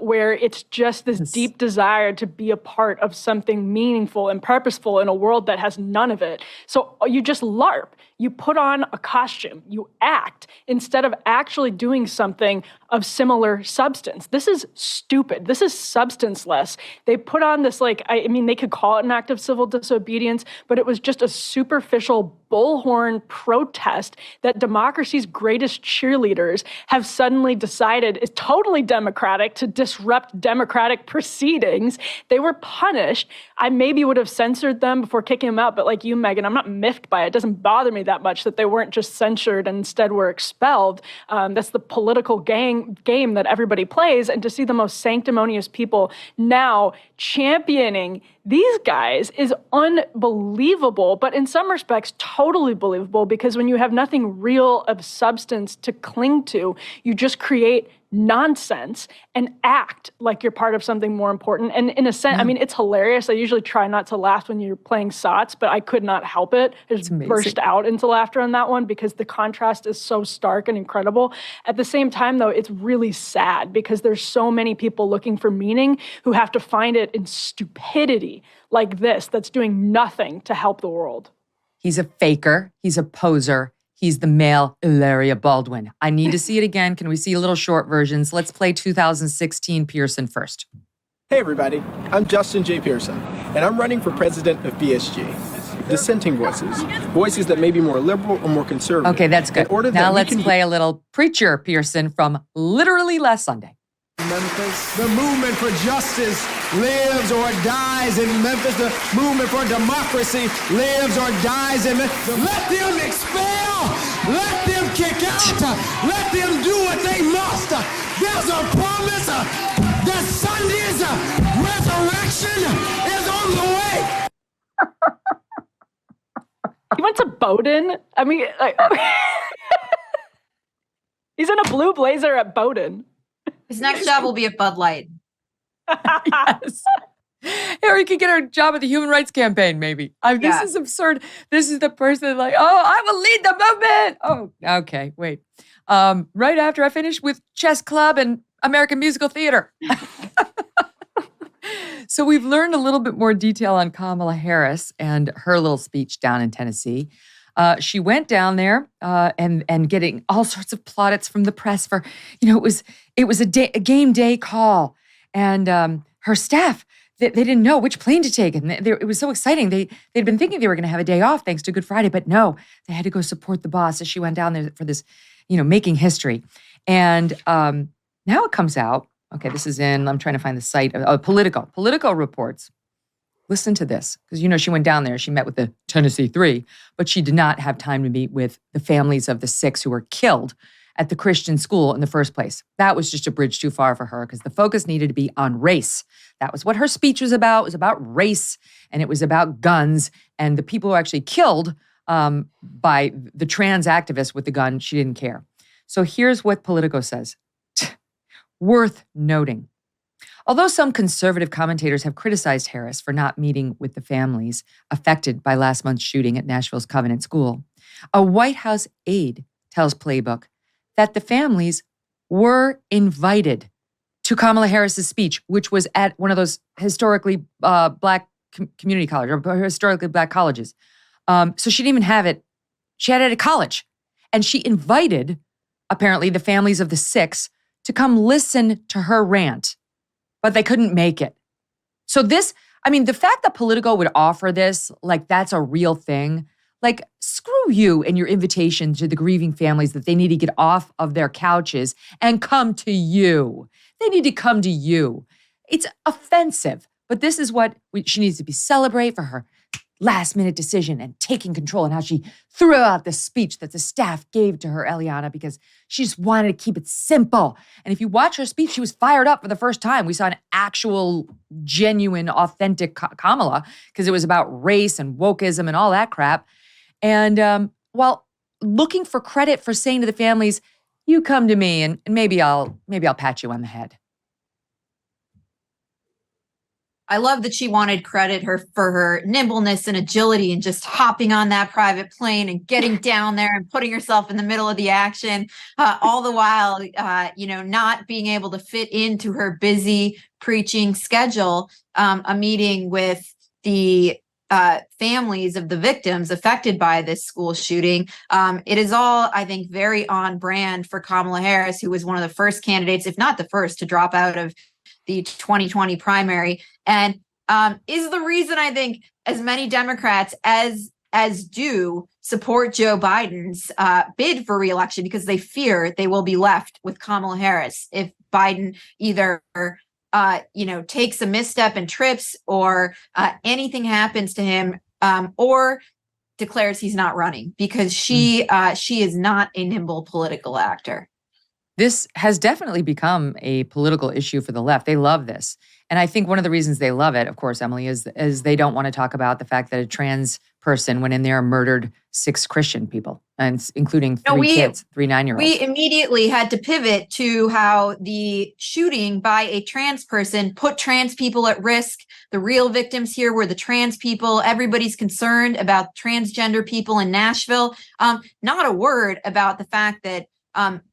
where it's just this deep desire to be a part of something meaningful and purposeful in a world that has none of it. So you just LARP. You put on a costume, you act, instead of actually doing something of similar substance. This is stupid. This is substanceless. They put on this, I mean, they could call it an act of civil disobedience, but it was just a superficial bullhorn protest that democracy's greatest cheerleaders have suddenly decided is totally democratic to disrupt democratic proceedings. They were punished. I maybe would have censored them before kicking them out, but like you, Megyn, I'm not miffed by it. It doesn't bother me that much that they weren't just censored and instead were expelled. That's the political game that everybody plays. And to see the most sanctimonious people now championing these guys is unbelievable, but in some respects, totally believable, because when you have nothing real of substance to cling to, you just create nonsense and act like you're part of something more important. And in a sense, I mean, it's hilarious. I usually try not to laugh when you're playing SOTS, but I could not help it. I just burst out into laughter on that one because the contrast is so stark and incredible. At the same time, though, it's really sad because there's so many people looking for meaning who have to find it in stupidity like this that's doing nothing to help the world. He's a faker. He's a poser. He's the male Hilaria Baldwin. I need to see it again. Can we see little short versions? Let's play 2016 Pearson first. Hey everybody, I'm Justin J. Pearson, and I'm running for president of PSG. Dissenting voices, voices that may be more liberal or more conservative. Okay, that's good. Now let's play a little Preacher Pearson from literally last Sunday. Memphis. The movement for justice lives or dies in Memphis. The movement for democracy lives or dies in Memphis. Let them expel. Let them kick out. Let them do what they must. There's a promise that Sunday's resurrection is on the way. He went to Bowdoin. I mean, he's in a blue blazer at Bowdoin. His next job will be at Bud Light. Yes. Or he could get a job at the Human Rights Campaign, maybe. This is absurd. This is the person like, oh, I will lead the movement. Oh, okay, wait. Right after I finish with Chess Club and American Musical Theater. So we've learned a little bit more detail on Kamala Harris and her little speech down in Tennessee. She went down there and getting all sorts of plaudits from the press for, it was a game day call. And her staff, they didn't know which plane to take. And it was so exciting. They'd been thinking they were going to have a day off thanks to Good Friday, but no, they had to go support the boss as she went down there for this, making history. And now it comes out, okay, this is I'm trying to find the site, Politico. Politico reports, listen to this, because she went down there, she met with the Tennessee Three, but she did not have time to meet with the families of the 6 who were killed at the Christian school in the first place. That was just a bridge too far for her because the focus needed to be on race. That was what her speech was about. It was about race, and it was about guns, and the people who actually killed by the trans activist with the gun, she didn't care. So here's what Politico says. Worth noting. Although some conservative commentators have criticized Harris for not meeting with the families affected by last month's shooting at Nashville's Covenant School, a White House aide tells Playbook that the families were invited to Kamala Harris's speech, which was at one of those historically black community colleges or historically black colleges. So she didn't even have it. She had it at college. And she invited, apparently, the families of the 6 to come listen to her rant, but they couldn't make it. So the fact that Politico would offer this, like that's a real thing, like screw you and your invitation to the grieving families that they need to get off of their couches and come to you. They need to come to you. It's offensive, but this is what she needs to be celebrated for her last minute decision and taking control and how she threw out the speech that the staff gave to her, Eliana, because she just wanted to keep it simple. And if you watch her speech, she was fired up for the first time. We saw an actual, genuine, authentic Kamala because it was about race and wokeism and all that crap. And while looking for credit for saying to the families, you come to me and maybe I'll pat you on the head. I love that she wanted credit for her nimbleness and agility and just hopping on that private plane and getting down there and putting herself in the middle of the action, all the while, not being able to fit into her busy preaching schedule, a meeting with the families of the victims affected by this school shooting. It is all, I think, very on brand for Kamala Harris, who was one of the first candidates, if not the first, to drop out of the 2020 primary, and is the reason I think as many Democrats as do support Joe Biden's bid for reelection, because they fear they will be left with Kamala Harris if Biden either takes a misstep and trips, or anything happens to him, or declares he's not running, because she is not a nimble political actor. This has definitely become a political issue for the left. They love this. And I think one of the reasons they love it, of course, Emily, is they don't want to talk about the fact that a trans person went in there and murdered 6 Christian people, and including 3 kids, 3 9-year-olds. We immediately had to pivot to how the shooting by a trans person put trans people at risk. The real victims here were the trans people. Everybody's concerned about transgender people in Nashville. Not a word about the fact that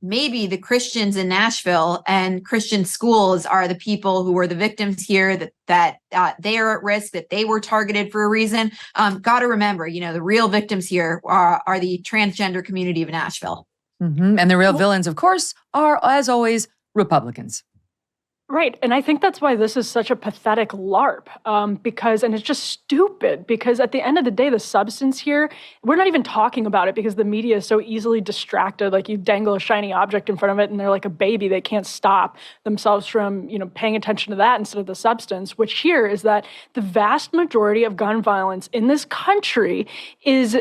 maybe the Christians in Nashville and Christian schools are the people who were the victims here, that they are at risk, that they were targeted for a reason. Got to remember, the real victims here are the transgender community of Nashville. Mm-hmm. And the real villains, of course, are, as always, Republicans. Right. And I think that's why this is such a pathetic LARP, and it's just stupid, because at the end of the day, the substance here, we're not even talking about it because the media is so easily distracted. Like, you dangle a shiny object in front of it and they're like a baby. They can't stop themselves from, paying attention to that instead of the substance, which here is that the vast majority of gun violence in this country is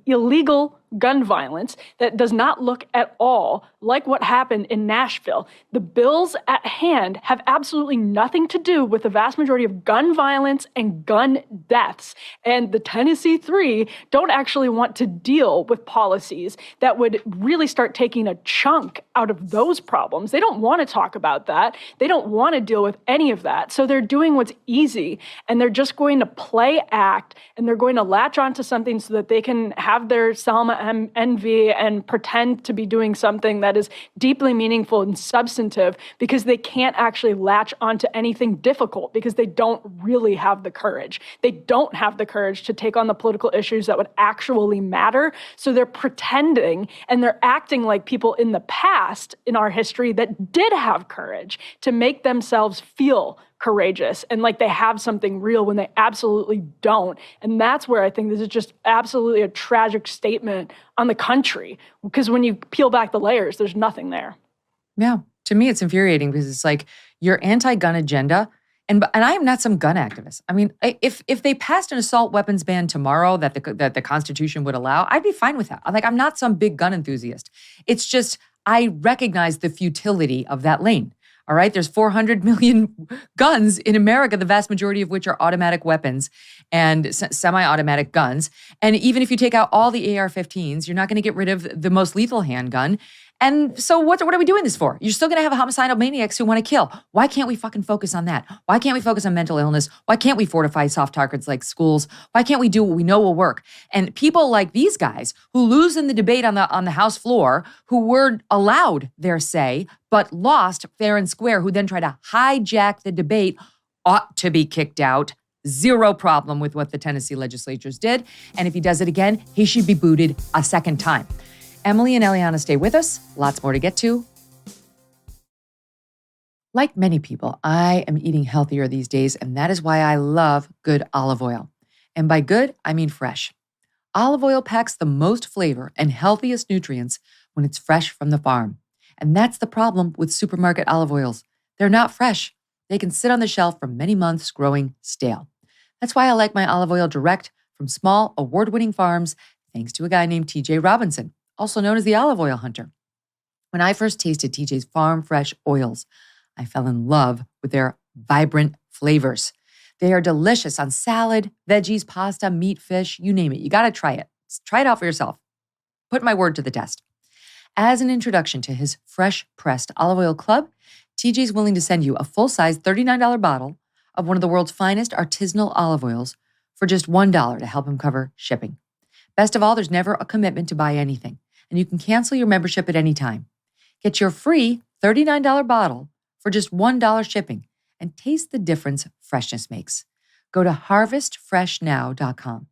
illegal gun violence that does not look at all like what happened in Nashville. The bills at hand have absolutely nothing to do with the vast majority of gun violence and gun deaths. And the Tennessee Three don't actually want to deal with policies that would really start taking a chunk out of those problems. They don't want to talk about that. They don't want to deal with any of that. So they're doing what's easy, and they're just going to play act, and they're going to latch onto something so that they can have their Selma envy and pretend to be doing something that is deeply meaningful and substantive, because they can't actually latch onto anything difficult because they don't really have the courage. They don't have the courage to take on the political issues that would actually matter. So they're pretending and they're acting like people in the past in our history that did have courage to make themselves feel courageous and like they have something real when they absolutely don't. And that's where I think this is just absolutely a tragic statement on the country, because when you peel back the layers, there's nothing there. Yeah. To me, it's infuriating because it's like your anti-gun agenda. And I am not some gun activist. I mean, if they passed an assault weapons ban tomorrow that the Constitution would allow, I'd be fine with that. I'm not some big gun enthusiast. It's just I recognize the futility of that lane. All right, there's 400 million guns in America, the vast majority of which are automatic weapons and semi-automatic guns. And even if you take out all the AR-15s, you're not going to get rid of the most lethal handgun. And so what are we doing this for? You're still going to have homicidal maniacs who want to kill. Why can't we fucking focus on that? Why can't we focus on mental illness? Why can't we fortify soft targets like schools? Why can't we do what we know will work? And people like these guys who lose in the debate on the House floor, who were allowed their say, but lost fair and square, who then try to hijack the debate, ought to be kicked out. Zero problem with what the Tennessee legislatures did. And if he does it again, he should be booted a second time. Emily and Eliana, stay with us. Lots more to get to. Like many people, I am eating healthier these days, and that is why I love good olive oil. And by good, I mean fresh. Olive oil packs the most flavor and healthiest nutrients when it's fresh from the farm. And that's the problem with supermarket olive oils. They're not fresh. They can sit on the shelf for many months growing stale. That's why I like my olive oil direct from small, award-winning farms, thanks to a guy named TJ Robinson, also known as the olive oil hunter. When I first tasted TJ's farm fresh oils, I fell in love with their vibrant flavors. They are delicious on salad, veggies, pasta, meat, fish, you name it. You got to try it. Try it out for yourself. Put my word to the test. As an introduction to his fresh pressed olive oil club, TJ's willing to send you a full-size $39 bottle of one of the world's finest artisanal olive oils for just $1 to help him cover shipping. Best of all, there's never a commitment to buy anything, and you can cancel your membership at any time. Get your free $39 bottle for just $1 shipping and taste the difference freshness makes. Go to harvestfreshnow.com.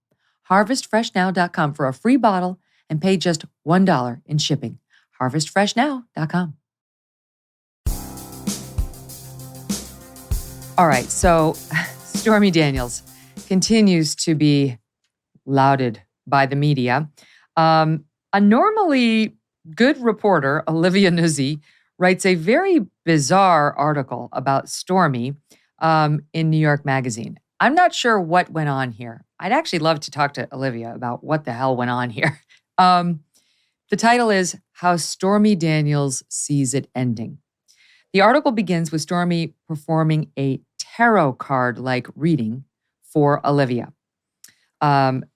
Harvestfreshnow.com for a free bottle and pay just $1 in shipping. Harvestfreshnow.com. All right, so Stormy Daniels continues to be lauded by the media. A normally good reporter, Olivia Nuzzi, writes a very bizarre article about Stormy in New York Magazine. I'm not sure what went on here. I'd actually love to talk to Olivia about what the hell went on here. The title is How Stormy Daniels Sees It Ending. The article begins with Stormy performing a tarot card-like reading for Olivia.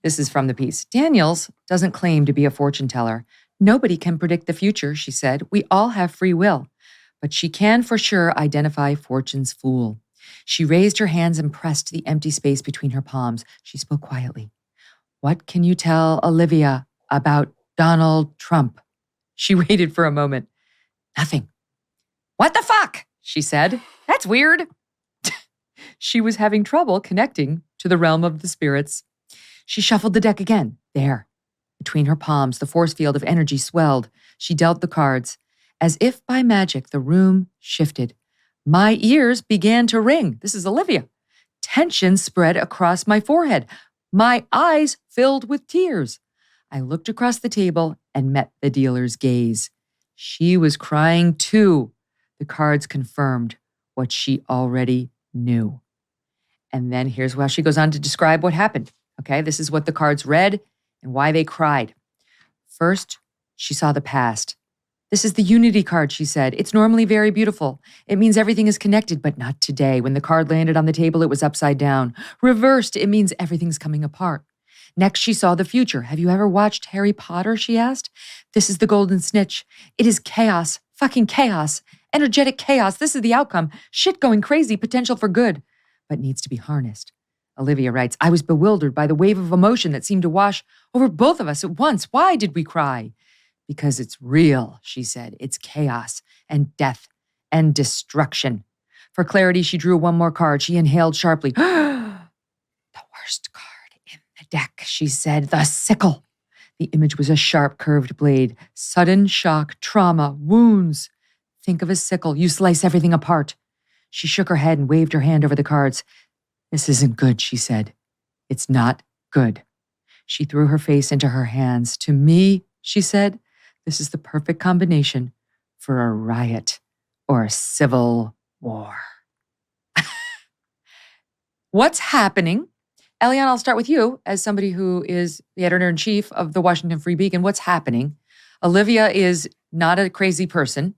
This is from the piece. Daniels doesn't claim to be a fortune teller. Nobody can predict the future, she said. We all have free will. But she can for sure identify fortune's fool. She raised her hands and pressed the empty space between her palms. She spoke quietly. What can you tell Olivia about Donald Trump? She waited for a moment. Nothing. What the fuck? She said. That's weird. She was having trouble connecting to the realm of the spirits. She shuffled the deck again. There. Between her palms, the force field of energy swelled. She dealt the cards. As if by magic, the room shifted. My ears began to ring. This is Olivia. Tension spread across my forehead. My eyes filled with tears. I looked across the table and met the dealer's gaze. She was crying too. The cards confirmed what she already knew. And then here's how she goes on to describe what happened. Okay, this is what the cards read and why they cried. First, she saw the past. This is the Unity card, she said. It's normally very beautiful. It means everything is connected, but not today. When the card landed on the table, it was upside down. Reversed, it means everything's coming apart. Next, she saw the future. Have you ever watched Harry Potter, she asked. This is the golden snitch. It is chaos, fucking chaos, energetic chaos. This is the outcome. Shit going crazy, potential for good, but needs to be harnessed. Olivia writes, I was bewildered by the wave of emotion that seemed to wash over both of us at once. Why did we cry? Because it's real, she said. It's chaos and death and destruction. For clarity, she drew one more card. She inhaled sharply. The worst card in the deck, she said. The sickle. The image was a sharp, curved blade. Sudden shock, trauma, wounds. Think of a sickle. You slice everything apart. She shook her head and waved her hand over the cards. "This isn't good," she said. "It's not good." She threw her face into her hands. "To me," she said, "this is the perfect combination for a riot or a civil war." What's happening? Eliana, I'll start with you as somebody who is the editor-in-chief of the Washington Free Beacon. What's happening? Olivia is not a crazy person.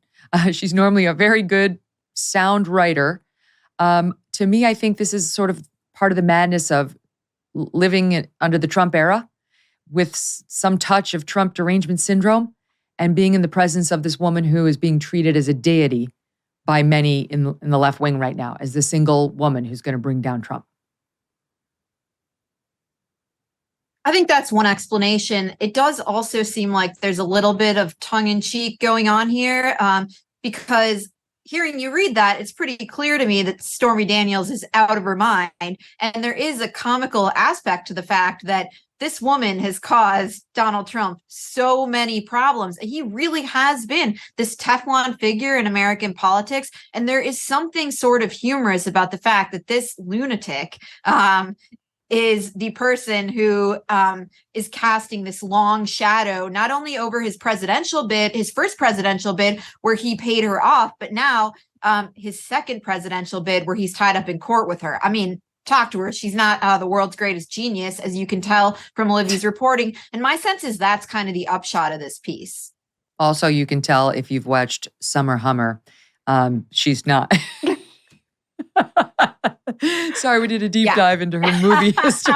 She's normally a very good, sound writer. To me, I think this is sort of part of the madness of living under the Trump era with some touch of Trump derangement syndrome and being in the presence of this woman who is being treated as a deity by many in the left wing right now, as the single woman who's going to bring down Trump. I think that's one explanation. It does also seem like there's a little bit of tongue-in-cheek going on here, because hearing you read that, it's pretty clear to me that Stormy Daniels is out of her mind. And there is a comical aspect to the fact that this woman has caused Donald Trump so many problems. He really has been this Teflon figure in American politics. And there is something sort of humorous about the fact that this lunatic is the person who is casting this long shadow, not only over his presidential bid, his first presidential bid, where he paid her off, but now his second presidential bid, where he's tied up in court with her. I mean, talk to her. She's not the world's greatest genius, as you can tell from Olivia's reporting. And my sense is that's kind of the upshot of this piece. Also, you can tell if you've watched Summer Hummer, she's not. Sorry, we did a deep dive into her movie history.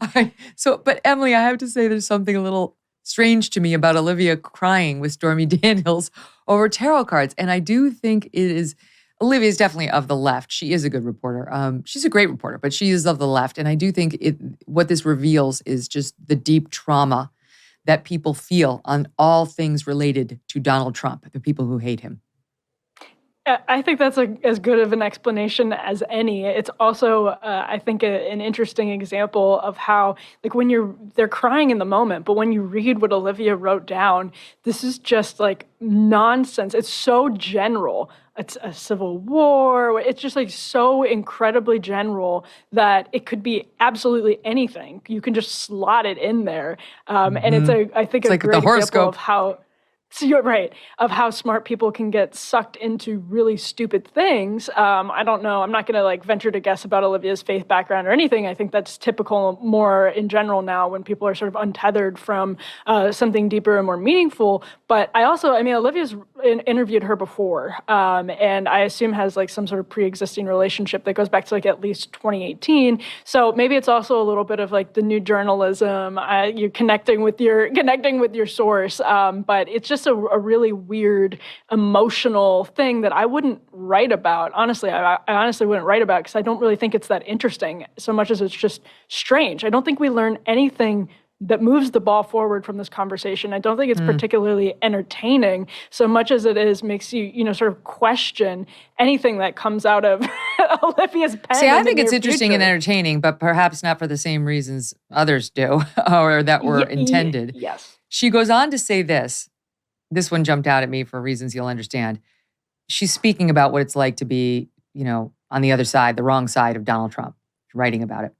All right. But Emily, I have to say there's something a little strange to me about Olivia crying with Stormy Daniels over tarot cards. And I do think Olivia is definitely of the left. She is a good reporter. She's a great reporter, but she is of the left. And I do think what this reveals is just the deep trauma that people feel on all things related to Donald Trump, the people who hate him. I think that's as good of an explanation as any. It's also, I think, an interesting example of how, like, they're crying in the moment, but when you read what Olivia wrote down, this is just like nonsense. It's so general. It's a civil war. It's just like so incredibly general that it could be absolutely anything. You can just slot it in there, and I think it's a great example of how. So you're right, of how smart people can get sucked into really stupid things. I don't know. I'm not going to venture to guess about Olivia's faith background or anything. I think that's typical more in general now when people are sort of untethered from something deeper and more meaningful. But Olivia's interviewed her before, and I assume has some sort of pre-existing relationship that goes back to at least 2018. So maybe it's also a little bit of the new journalism. You're connecting with your source, but it's just a really weird emotional thing that I wouldn't write about. Honestly, I honestly wouldn't write about because I don't really think it's that interesting so much as it's just strange. I don't think we learn anything that moves the ball forward from this conversation. I don't think it's particularly entertaining so much as it makes you sort of question anything that comes out of Olivia's pen. See, I think it's interesting and entertaining, but perhaps not for the same reasons others do or that were intended. Yes. She goes on to say this. This one jumped out at me for reasons you'll understand. She's speaking about what it's like to be, on the other side, the wrong side of Donald Trump, writing about it.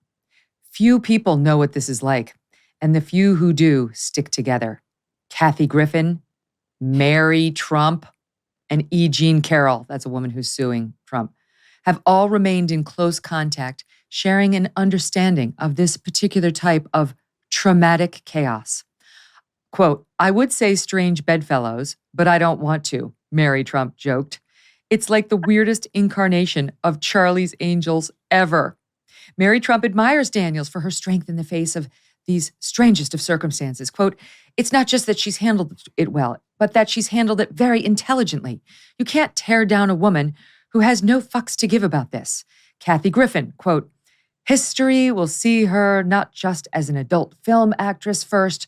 Few people know what this is like, and the few who do stick together. Kathy Griffin, Mary Trump, and E. Jean Carroll, that's a woman who's suing Trump, have all remained in close contact, sharing an understanding of this particular type of traumatic chaos. Quote, "I would say strange bedfellows, but I don't want to," Mary Trump joked. "It's like the weirdest incarnation of Charlie's Angels ever." Mary Trump admires Daniels for her strength in the face of these strangest of circumstances. Quote, "It's not just that she's handled it well, but that she's handled it very intelligently. You can't tear down a woman who has no fucks to give about this." Kathy Griffin, quote, "History will see her not just as an adult film actress first,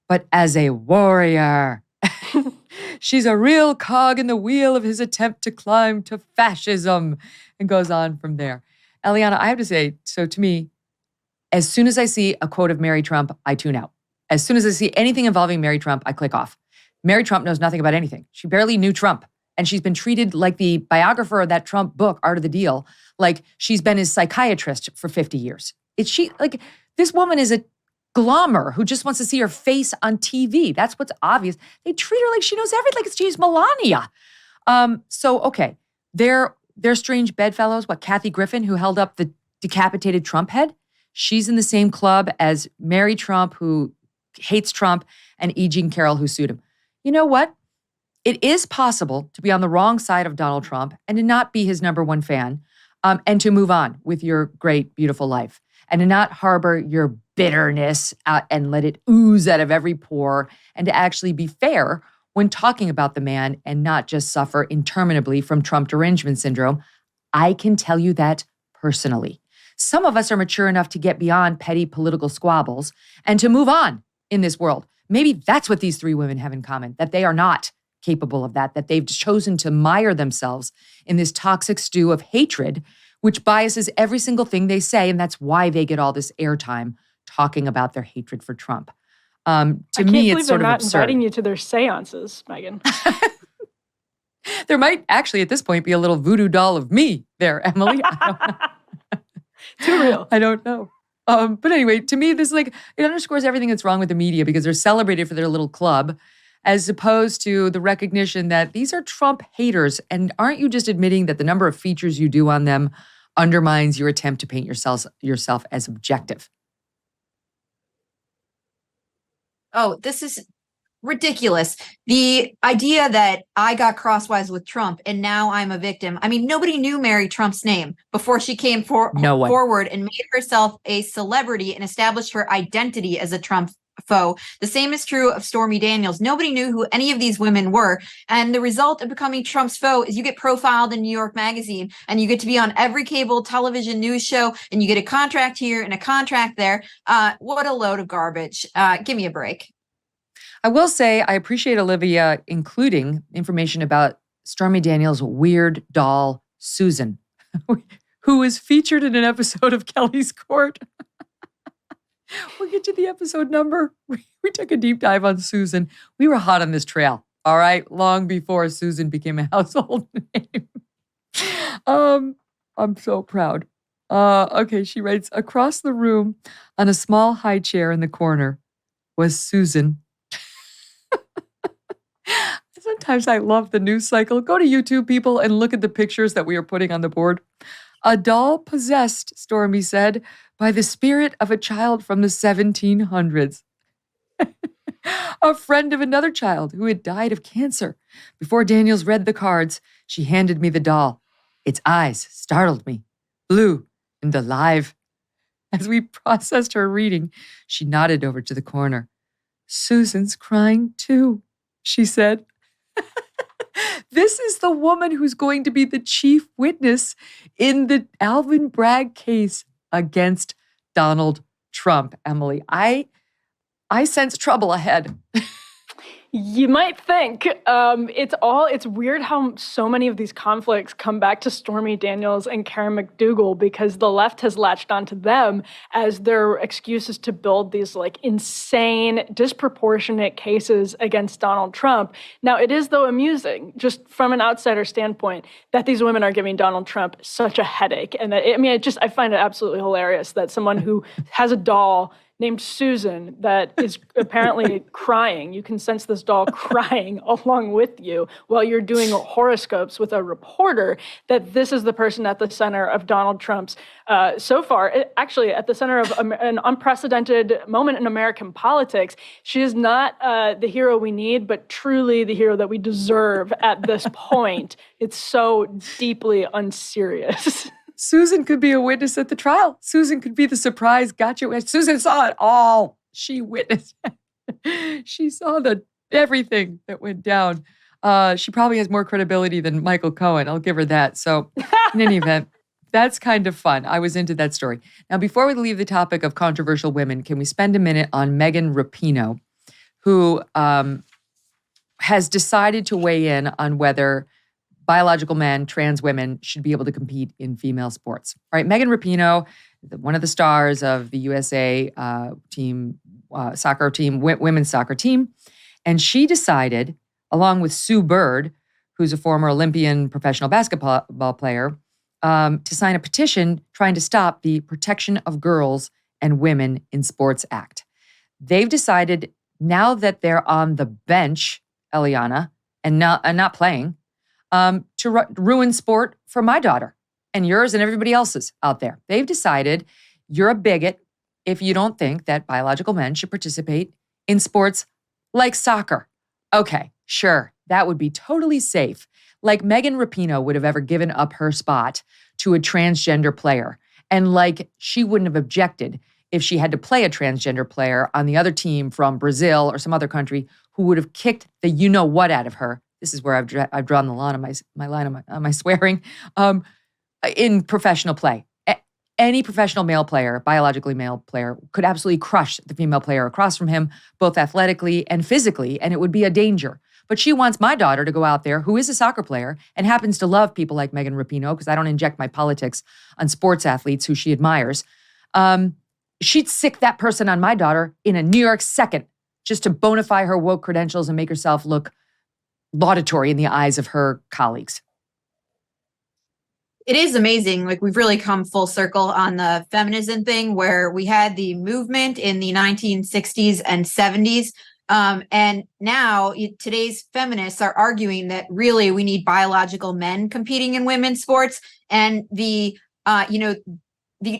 but as a warrior. She's a real cog in the wheel of his attempt to climb to fascism," and goes on from there. Eliana, I have to say, so to me, as soon as I see a quote of Mary Trump, I tune out. As soon as I see anything involving Mary Trump, I click off. Mary Trump knows nothing about anything. She barely knew Trump. And she's been treated like the biographer of that Trump book, Art of the Deal, like she's been his psychiatrist for 50 years. This woman is a glommer who just wants to see her face on TV. That's what's obvious. They treat her like she knows everything. Like she's Melania. Okay, they're strange bedfellows. What, Kathy Griffin, who held up the decapitated Trump head? She's in the same club as Mary Trump, who hates Trump, and E. Jean Carroll, who sued him. You know what? It is possible to be on the wrong side of Donald Trump and to not be his number one fan, and to move on with your great, beautiful life, and to not harbor your bitterness and let it ooze out of every pore, and to actually be fair when talking about the man and not just suffer interminably from Trump derangement syndrome. I can tell you that personally. Some of us are mature enough to get beyond petty political squabbles and to move on in this world. Maybe that's what these three women have in common, that they are not capable of that they've chosen to mire themselves in this toxic stew of hatred, which biases every single thing they say. And that's why they get all this airtime talking about their hatred for Trump. To me, it's sort of absurd. I can't believe they're not inviting you to their seances, Megyn. There might actually at this point be a little voodoo doll of me there, Emily. I don't know. Too real. I don't know. But anyway, to me, this it underscores everything that's wrong with the media because they're celebrated for their little club, as opposed to the recognition that these are Trump haters. And aren't you just admitting that the number of features you do on them undermines your attempt to paint yourself as objective? Oh, this is ridiculous. The idea that I got crosswise with Trump and now I'm a victim. I mean, nobody knew Mary Trump's name before she came forward and made herself a celebrity and established her identity as a Trump foe. The same is true of Stormy Daniels. Nobody knew who any of these women were. And the result of becoming Trump's foe is you get profiled in New York Magazine and you get to be on every cable television news show and you get a contract here and a contract there. What a load of garbage. Give me a break. I will say I appreciate Olivia including information about Stormy Daniels' weird doll, Susan, who was featured in an episode of Kelly's Court. We'll get to the episode number. We took a deep dive on Susan. We were hot on this trail, all right, long before Susan became a household name. I'm so proud. Okay, she writes, across the room on a small high chair in the corner was Susan. Sometimes I love the news cycle. Go to YouTube, people, and look at the pictures that we are putting on the board. A doll possessed, Stormy said, by the spirit of a child from the 1700s. A friend of another child who had died of cancer. Before Daniels read the cards, she handed me the doll. Its eyes startled me, blue and alive. As we processed her reading, she nodded over to the corner. Susan's crying too, she said. This is the woman who's going to be the chief witness in the Alvin Bragg case against Donald Trump, Emily. I sense trouble ahead. You might think. It's weird how so many of these conflicts come back to Stormy Daniels and Karen McDougal because the left has latched onto them as their excuses to build these insane, disproportionate cases against Donald Trump. Now, it is, though, amusing, just from an outsider standpoint, that these women are giving Donald Trump such a headache. And that, I find it absolutely hilarious that someone who has a doll named Susan that is apparently crying. You can sense this doll crying along with you while you're doing horoscopes with a reporter, that this is the person at the center of Donald Trump's, so far, actually at the center of an unprecedented moment in American politics. She is not the hero we need, but truly the hero that we deserve at this point. It's so deeply unserious. Susan could be a witness at the trial. Susan could be the surprise gotcha. Susan saw it all. She witnessed it. She saw everything that went down. She probably has more credibility than Michael Cohen. I'll give her that. So in any event, that's kind of fun. I was into that story. Now, before we leave the topic of controversial women, can we spend a minute on Megan Rapinoe, who has decided to weigh in on whether biological men, trans women, should be able to compete in female sports. All right, Megan Rapinoe, one of the stars of the USA women's soccer team, and she decided, along with Sue Bird, who's a former Olympian professional basketball player, to sign a petition trying to stop the Protection of Girls and Women in Sports Act. They've decided now that they're on the bench, Eliana, and not playing, to ruin sport for my daughter and yours and everybody else's out there. They've decided you're a bigot if you don't think that biological men should participate in sports like soccer. Okay, sure, that would be totally safe. Like Megan Rapinoe would have ever given up her spot to a transgender player. And like she wouldn't have objected if she had to play a transgender player on the other team from Brazil or some other country who would have kicked the you-know-what out of her. This is where I've drawn the line on my swearing. In professional play. Any professional male player, biologically male player, could absolutely crush the female player across from him, both athletically and physically, and it would be a danger. But she wants my daughter to go out there, who is a soccer player and happens to love people like Megyn Rapinoe, because I don't inject my politics on sports athletes who she admires. She'd sick that person on my daughter in a New York second just to bonify her woke credentials and make herself look laudatory in the eyes of her colleagues. It is amazing. Like, we've really come full circle on the feminism thing, where we had the movement in the 1960s and 70s. And now today's feminists are arguing that really we need biological men competing in women's sports. And the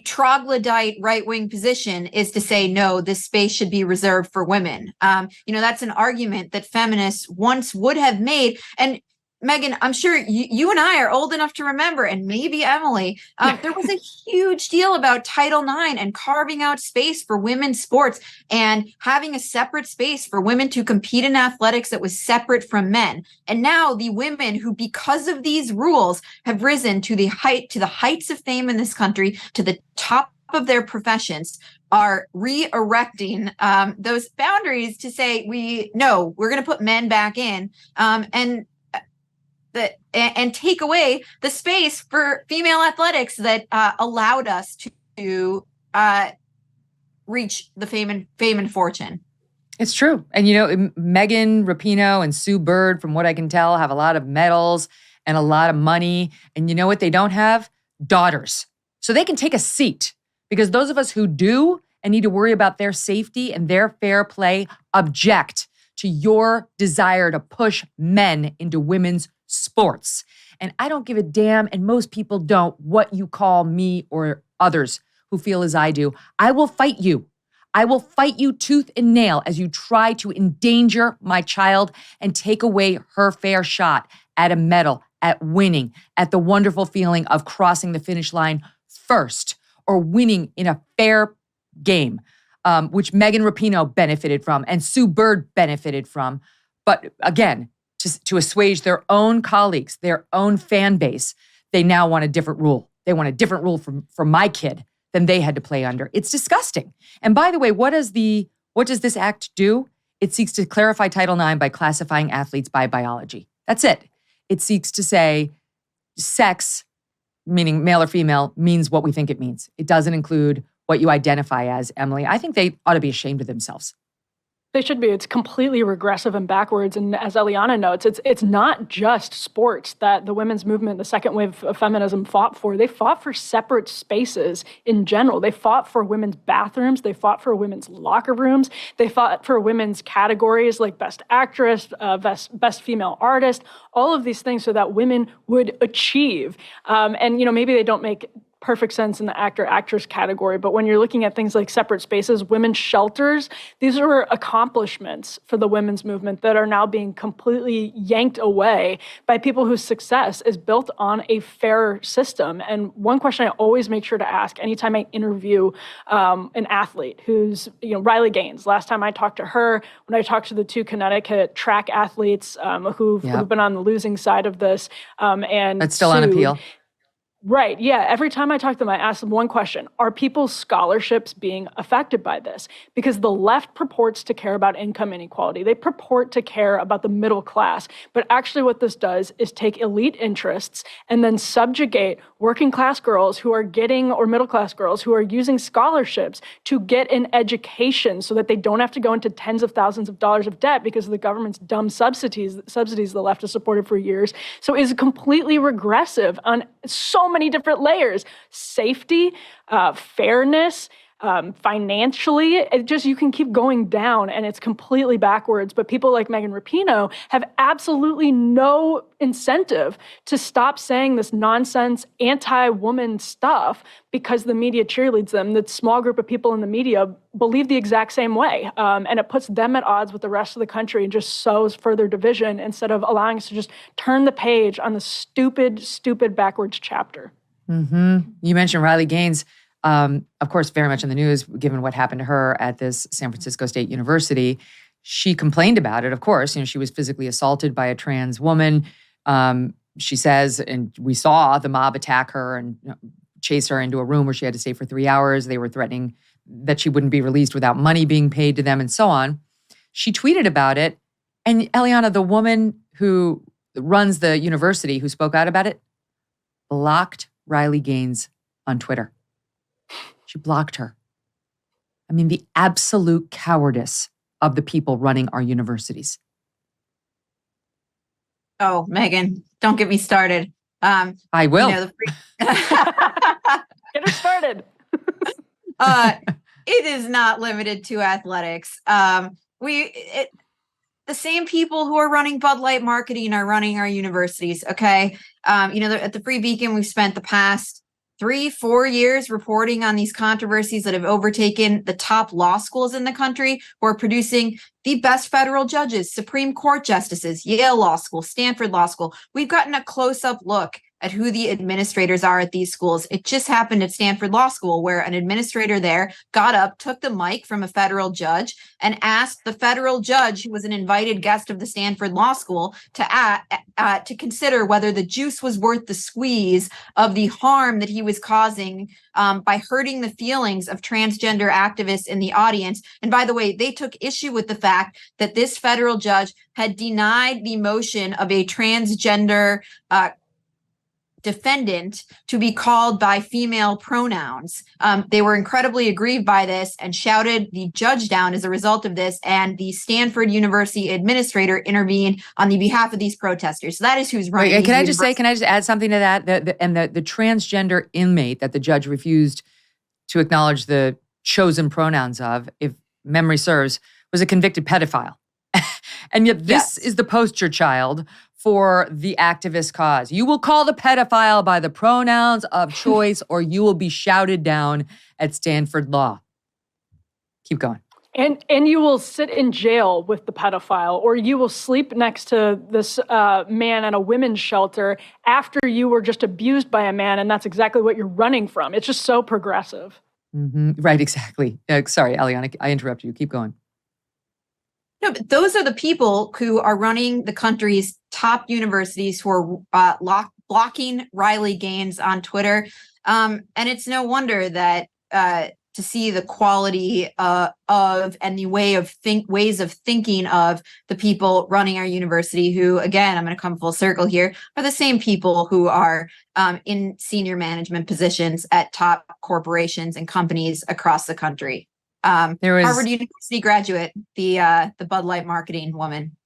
troglodyte right-wing position is to say, no, this space should be reserved for women. That's an argument that feminists once would have made. And Megyn, I'm sure you and I are old enough to remember, and maybe Emily, there was a huge deal about Title IX and carving out space for women's sports and having a separate space for women to compete in athletics that was separate from men. And now the women who, because of these rules, have risen to the heights of fame in this country, to the top of their professions, are re-erecting those boundaries to say, we're going to put men back in, and take away the space for female athletics that allowed us to reach the fame and fortune. It's true. And Megyn Rapinoe and Sue Bird, from what I can tell, have a lot of medals and a lot of money. And you know what they don't have? Daughters. So they can take a seat, because those of us who do and need to worry about their safety and their fair play object to your desire to push men into women's sports. And I don't give a damn, and most people don't, what you call me or others who feel as I do. I will fight you. I will fight you tooth and nail as you try to endanger my child and take away her fair shot at a medal, at winning, at the wonderful feeling of crossing the finish line first, or winning in a fair game, which Megyn Rapinoe benefited from and Sue Bird benefited from. But again, to assuage their own colleagues, their own fan base, they now want a different rule. They want a different rule for my kid than they had to play under. It's disgusting. And by the way, what does this act do? It seeks to clarify Title IX by classifying athletes by biology. That's it. It seeks to say sex, meaning male or female, means what we think it means. It doesn't include what you identify as, Emily. I think they ought to be ashamed of themselves. They should be. It's completely regressive and backwards. And as Eliana notes, it's not just sports that the women's movement, the second wave of feminism, fought for. They fought for separate spaces in general. They fought for women's bathrooms. They fought for women's locker rooms. They fought for women's categories like Best Actress, Best Female Artist, all of these things so that women would achieve. And maybe they don't make perfect sense in the actor-actress category, but when you're looking at things like separate spaces, women's shelters, these are accomplishments for the women's movement that are now being completely yanked away by people whose success is built on a fair system. And one question I always make sure to ask anytime I interview an athlete who's, Riley Gaines, last time I talked to her, when I talked to the two Connecticut track athletes who've been on the losing side of this, and that's still on appeal. Right. Yeah. Every time I talk to them, I ask them one question. Are people's scholarships being affected by this? Because the left purports to care about income inequality. They purport to care about the middle class. But actually what this does is take elite interests and then subjugate working class girls who are getting, or middle class girls who are using scholarships to get an education so that they don't have to go into tens of thousands of dollars of debt because of the government's dumb subsidies the left has supported for years. So it's completely regressive on so many different layers: safety, fairness, financially. It just, you can keep going down and it's completely backwards. But people like Megan Rapinoe have absolutely no incentive to stop saying this nonsense anti-woman stuff because the media cheerleads them. The small group of people in the media believe the exact same way. And it puts them at odds with the rest of the country and just sows further division instead of allowing us to just turn the page on the stupid backwards chapter. Mm-hmm. You mentioned Riley Gaines. Of course, very much in the news, given what happened to her at this San Francisco State University. She complained about it, of course. She was physically assaulted by a trans woman. She says, and we saw the mob attack her and chase her into a room where she had to stay for 3 hours. They were threatening that she wouldn't be released without money being paid to them and so on. She tweeted about it. And Eliana, the woman who runs the university who spoke out about it, blocked Riley Gaines on Twitter. She blocked her. I mean, the absolute cowardice of the people running our universities. Oh, Megyn, don't get me started. I will. Get her started. It is not limited to athletics. The same people who are running Bud Light marketing are running our universities. Okay. At the Free Beacon, we've spent the past 3-4 years reporting on these controversies that have overtaken the top law schools in the country, who are producing the best federal judges, Supreme Court justices, Yale Law School, Stanford Law School. We've gotten a close-up look at who the administrators are at these schools. It just happened at Stanford Law School, where an administrator there got up, took the mic from a federal judge, and asked the federal judge, who was an invited guest of the Stanford Law School, to consider whether the juice was worth the squeeze of the harm that he was causing by hurting the feelings of transgender activists in the audience. And by the way, they took issue with the fact that this federal judge had denied the motion of a transgender defendant to be called by female pronouns. They were incredibly aggrieved by this and shouted the judge down as a result of this. And the Stanford University administrator intervened on the behalf of these protesters. So that is who's running. Wait, can I just add something to that? The transgender inmate that the judge refused to acknowledge the chosen pronouns of, if memory serves, was a convicted pedophile. And yet this is the poster child for the activist cause. You will call the pedophile by the pronouns of choice or you will be shouted down at Stanford Law. Keep going. And you will sit in jail with the pedophile, or you will sleep next to this man at a women's shelter after you were just abused by a man, and that's exactly what you're running from. It's just so progressive. Mm-hmm. Right, exactly. Sorry, Eliana, I interrupted you. Keep going. No, but those are the people who are running the country's top universities, who are blocking Riley Gaines on Twitter. And it's no wonder that to see the quality of and the ways of thinking of the people running our university, who, again, I'm going to come full circle here, are the same people who are in senior management positions at top corporations and companies across the country. Harvard University graduate, the Bud Light marketing woman.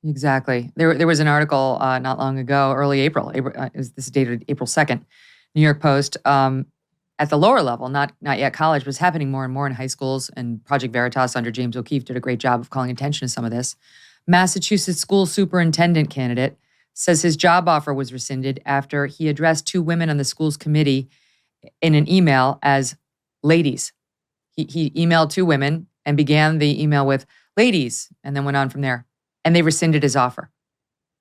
Exactly. There was an article not long ago, early April. This is dated April 2nd, New York Post. At the lower level, not yet college, but it's happening more and more in high schools. And Project Veritas under James O'Keefe did a great job of calling attention to some of this. Massachusetts school superintendent candidate says his job offer was rescinded after he addressed two women on the school's committee in an email as ladies. He emailed two women and began the email with ladies and then went on from there. And they rescinded his offer.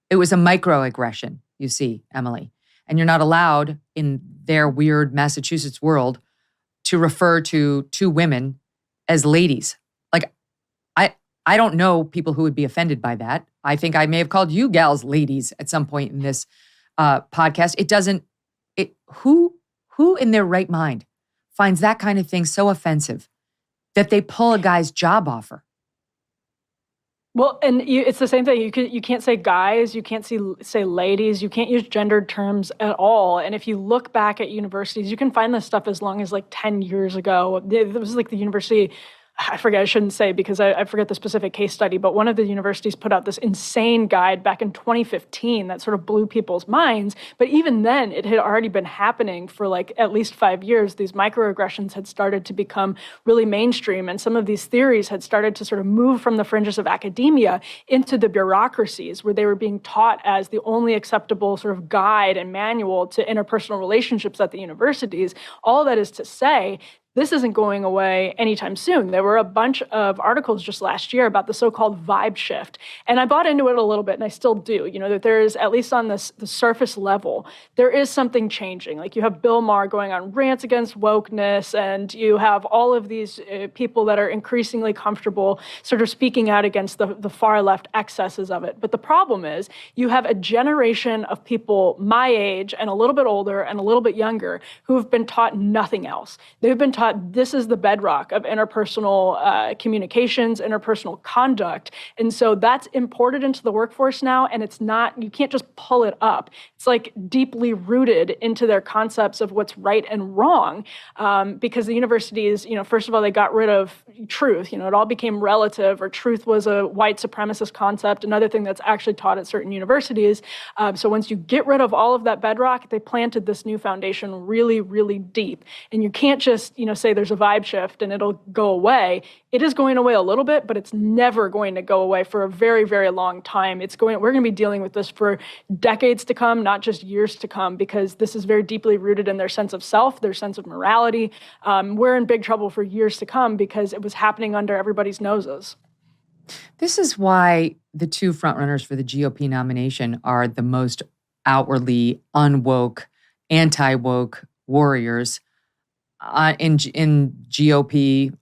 It was a microaggression, you see, Emily. And you're not allowed in their weird Massachusetts world to refer to two women as ladies. Like, I don't know people who would be offended by that. I think I may have called you gals ladies at some point in this podcast. who in their right mind finds that kind of thing so offensive that they pull a guy's job offer? Well, and it's the same thing. You can't say guys, you can't say ladies, you can't use gendered terms at all. And if you look back at universities, you can find this stuff as long as like 10 years ago. It was like the university, I forget, I shouldn't say because I forget the specific case study, but one of the universities put out this insane guide back in 2015 that sort of blew people's minds. But even then, it had already been happening for like at least 5 years. These microaggressions had started to become really mainstream, and some of these theories had started to sort of move from the fringes of academia into the bureaucracies, where they were being taught as the only acceptable sort of guide and manual to interpersonal relationships at the universities. All that is to say, this isn't going away anytime soon. There were a bunch of articles just last year about the so-called vibe shift. And I bought into it a little bit, and I still do, that there is, at least on the surface level, there is something changing. Like you have Bill Maher going on rants against wokeness, and you have all of these people that are increasingly comfortable sort of speaking out against the far left excesses of it. But the problem is you have a generation of people my age and a little bit older and a little bit younger who have been taught nothing else. They've been taught this is the bedrock of interpersonal communications, interpersonal conduct. And so that's imported into the workforce now, and it's not, you can't just pull it up. It's like deeply rooted into their concepts of what's right and wrong, because the universities, first of all, they got rid of truth. It all became relative, or truth was a white supremacist concept, another thing that's actually taught at certain universities. So once you get rid of all of that bedrock, they planted this new foundation really, really deep. And you can't just, say there's a vibe shift and it'll go away. It is going away a little bit, but it's never going to go away for a very, very long time. We're going to be dealing with this for decades to come, not just years to come, because this is very deeply rooted in their sense of self, their sense of morality. We're in big trouble for years to come because it was happening under everybody's noses. This is why the two frontrunners for the GOP nomination are the most outwardly unwoke, anti-woke warriors in GOP,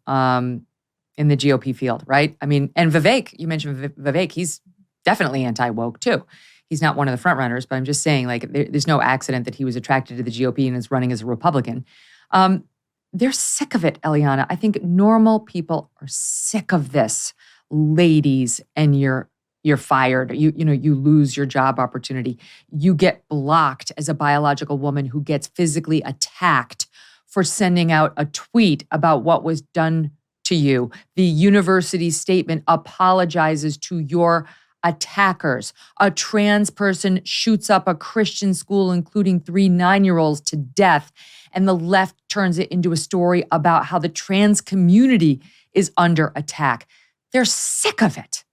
in the GOP field, right? I mean, and Vivek, you mentioned Vivek, he's definitely anti-woke too. He's not one of the front runners, but I'm just saying, like, there's no accident that he was attracted to the GOP and is running as a Republican. They're sick of it, Eliana. I think normal people are sick of this. Ladies, and you're fired. You lose your job opportunity. You get blocked as a biological woman who gets physically attacked for sending out a tweet about what was done to you. The university statement apologizes to your attackers. A trans person shoots up a Christian school, including 3 9-year-olds to death, and the left turns it into a story about how the trans community is under attack. They're sick of it.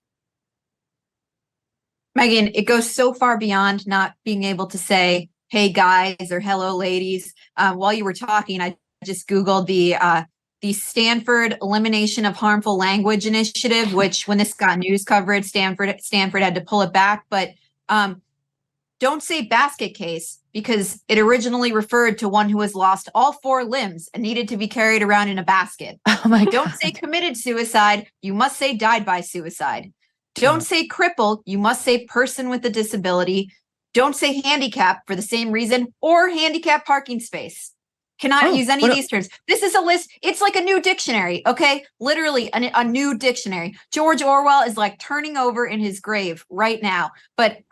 Megyn, it goes so far beyond not being able to say, hey guys, or hello ladies. While you were talking, I just Googled the Stanford Elimination of Harmful Language Initiative, which when this got news coverage, Stanford had to pull it back. But don't say basket case, because it originally referred to one who has lost all 4 limbs and needed to be carried around in a basket. Oh my God. Don't say committed suicide. You must say died by suicide. Don't say crippled. You must say person with a disability. Don't say handicap for the same reason, or handicap parking space. Cannot use any of these terms. This is a list. It's like a new dictionary, okay? Literally a new dictionary. George Orwell is like turning over in his grave right now. But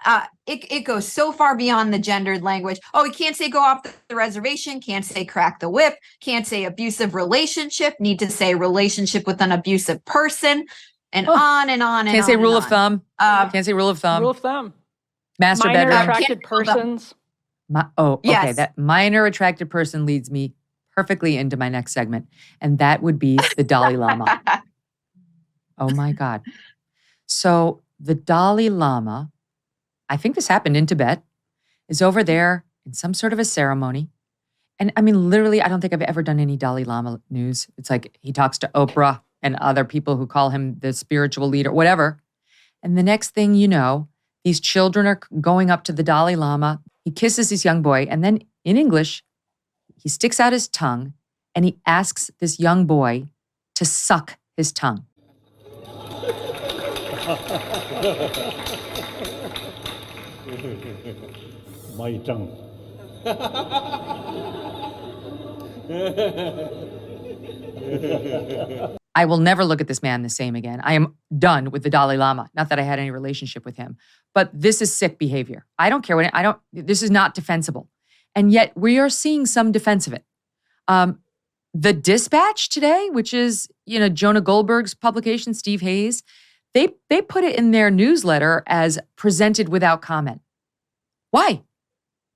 it goes so far beyond the gendered language. Oh, you can't say go off the reservation. Can't say crack the whip. Can't say abusive relationship. Need to say relationship with an abusive person. And on and on and on. Can't say rule of thumb. Can't say rule of thumb. Rule of thumb. Master Minor bedroom. attracted persons. Okay. Yes. That minor attracted person leads me perfectly into my next segment, and that would be the Dalai Lama. Oh my God. So the Dalai Lama, I think this happened in Tibet, is over there in some sort of a ceremony. And I mean, literally, I don't think I've ever done any Dalai Lama news. It's like he talks to Oprah and other people who call him the spiritual leader, whatever. And the next thing you know, these children are going up to the Dalai Lama. He kisses this young boy, and then in English, he sticks out his tongue and he asks this young boy to suck his tongue. My tongue. I will never look at this man the same again. I am done with the Dalai Lama. Not that I had any relationship with him, but this is sick behavior. I don't care this is not defensible. And yet we are seeing some defense of it. The Dispatch today, which is, Jonah Goldberg's publication, Steve Hayes, they put it in their newsletter as presented without comment. Why?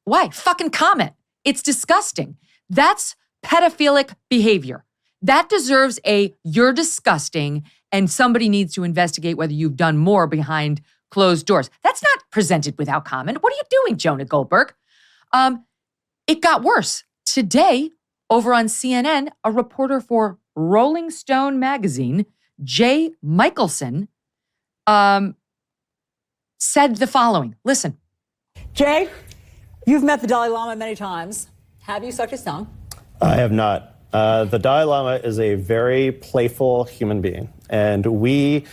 Why? Fucking comment. It's disgusting. That's pedophilic behavior. That deserves you're disgusting and somebody needs to investigate whether you've done more behind closed doors. That's not presented without comment. What are you doing, Jonah Goldberg? It got worse. Today, over on CNN, a reporter for Rolling Stone magazine, Jay Michelson, said the following. Listen. Jay, you've met the Dalai Lama many times. Have you sucked his tongue? I have not. The Dalai Lama is a very playful human being, and we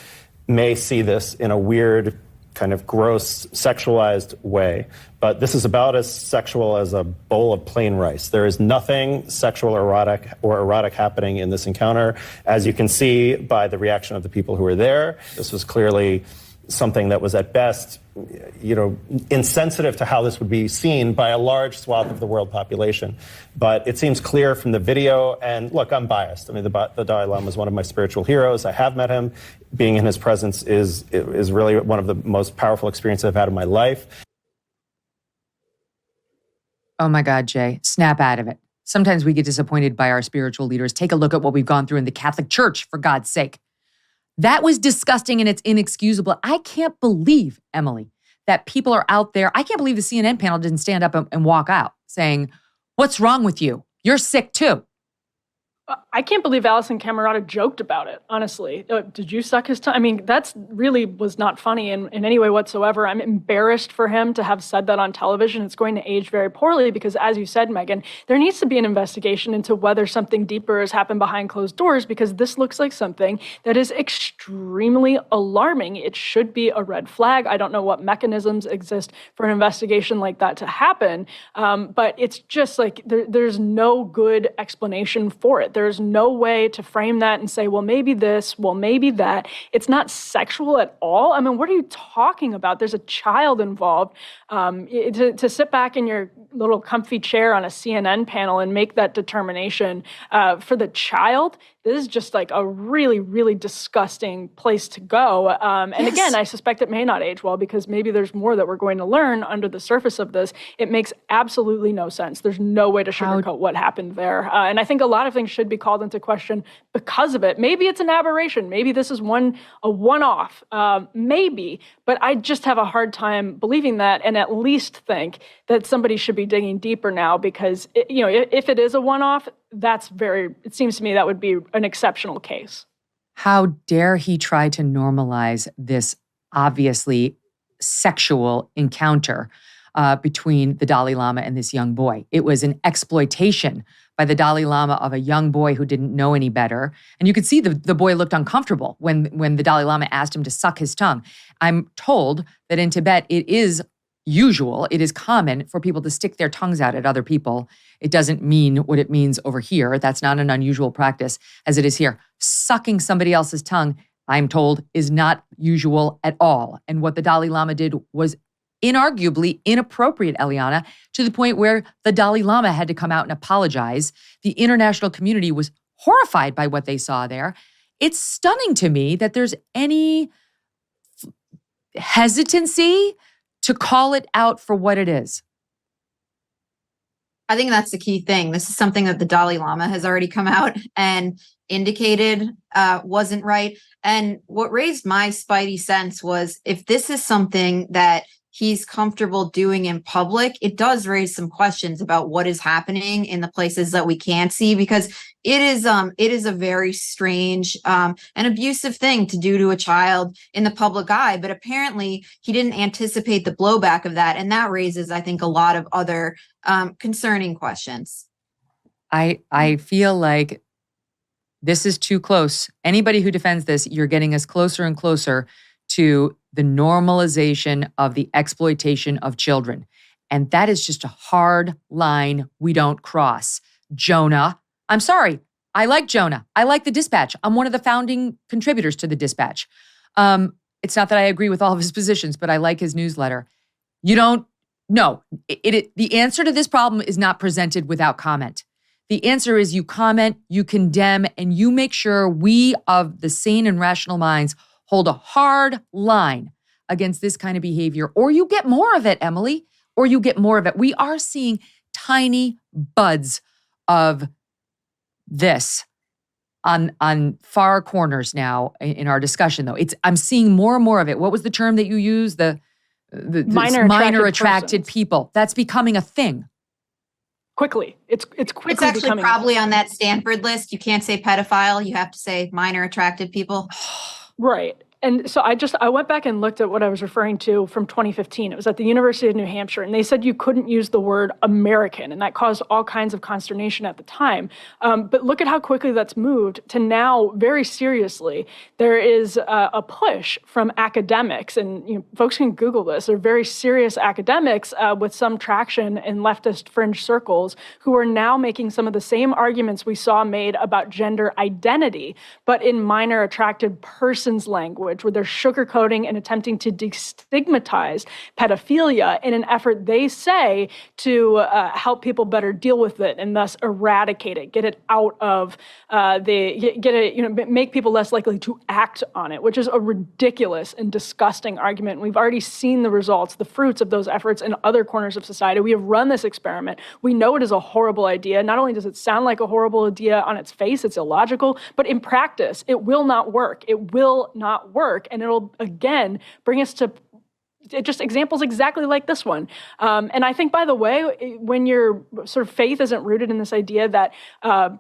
may see this in a weird, kind of gross, sexualized way, but this is about as sexual as a bowl of plain rice. There is nothing sexual or erotic happening in this encounter, as you can see by the reaction of the people who were there. This was clearly something that was at best, insensitive to how this would be seen by a large swath of the world population. But it seems clear from the video, and look, I'm biased. I mean, the Dalai Lama is one of my spiritual heroes. I have met him. Being in his presence is really one of the most powerful experiences I've had in my life. Oh my God, Jay, snap out of it. Sometimes we get disappointed by our spiritual leaders. Take a look at what we've gone through in the Catholic Church, for God's sake. That was disgusting and it's inexcusable. I can't believe, Emily, that people are out there. I can't believe the CNN panel didn't stand up and walk out saying, what's wrong with you? You're sick too. I can't believe Alison Camerata joked about it, honestly. Did you suck his tongue? I mean, that's really was not funny in any way whatsoever. I'm embarrassed for him to have said that on television. It's going to age very poorly because, as you said, Megyn, there needs to be an investigation into whether something deeper has happened behind closed doors, because this looks like something that is extremely alarming. It should be a red flag. I don't know what mechanisms exist for an investigation like that to happen, but it's just like there's no good explanation for it. There's no way to frame that and say, well, maybe this, well, maybe that. It's not sexual at all. I mean, what are you talking about? There's a child involved. To sit back in your little comfy chair on a CNN panel and make that determination for the child, this is just like a really, really disgusting place to go. And yes. Again, I suspect it may not age well because maybe there's more that we're going to learn under the surface of this. It makes absolutely no sense. There's no way to sugarcoat what happened there. And I think a lot of things should be called into question because of it. Maybe it's an aberration. Maybe this is a one-off. Maybe. But I just have a hard time believing that, and at least think that somebody should be digging deeper now because, if it is a one-off, it seems to me that would be an exceptional case. How dare he try to normalize this obviously sexual encounter between the Dalai Lama and this young boy. It was an exploitation by the Dalai Lama of a young boy who didn't know any better. And you could see the boy looked uncomfortable when the Dalai Lama asked him to suck his tongue. I'm told that in Tibet, it is common for people to stick their tongues out at other people. It doesn't mean what it means over here. That's not an unusual practice as it is here. Sucking somebody else's tongue, I'm told, is not usual at all. And what the Dalai Lama did was inarguably inappropriate, Eliana, to the point where the Dalai Lama had to come out and apologize. The international community was horrified by what they saw there. It's stunning to me that there's any hesitancy to call it out for what it is. I think that's the key thing. This is something that the Dalai Lama has already come out and indicated wasn't right. And what raised my spidey sense was if this is something that he's comfortable doing in public, it does raise some questions about what is happening in the places that we can't see, because it is a very strange and abusive thing to do to a child in the public eye. But apparently he didn't anticipate the blowback of that. And that raises, I think, a lot of other concerning questions. I feel like this is too close. Anybody who defends this, you're getting us closer and closer to the normalization of the exploitation of children. And that is just a hard line we don't cross. Jonah, I'm sorry. I like Jonah. I like the Dispatch. I'm one of the founding contributors to the Dispatch. It's not that I agree with all of his positions, but I like his newsletter. You don't, no. The answer to this problem is not presented without comment. The answer is you comment, you condemn, and you make sure we of the sane and rational minds hold a hard line against this kind of behavior, or you get more of it, Emily, or you get more of it. We are seeing tiny buds of this on far corners now in our discussion, though. I'm seeing more and more of it. What was the term that you used? The minor attracted people. That's becoming a thing. Quickly. It's quickly It's actually becoming probably on that Stanford list. You can't say pedophile. You have to say minor attracted people. Right. And so I went back and looked at what I was referring to from 2015. It was at the University of New Hampshire, and they said you couldn't use the word American, and that caused all kinds of consternation at the time. But look at how quickly that's moved to now, very seriously, there is a push from academics, and folks can Google this. They're very serious academics with some traction in leftist fringe circles who are now making some of the same arguments we saw made about gender identity, but in minor attracted persons language, where they're sugarcoating and attempting to destigmatize pedophilia in an effort, they say, to help people better deal with it and thus eradicate it, get it out of make people less likely to act on it, which is a ridiculous and disgusting argument. We've already seen the results, the fruits of those efforts in other corners of society. We have run this experiment. We know it is a horrible idea. Not only does it sound like a horrible idea on its face, it's illogical, but in practice, it will not work. It will not work. And it'll, again, bring us to just examples exactly like this one. And I think, by the way, when your sort of faith isn't rooted in this idea that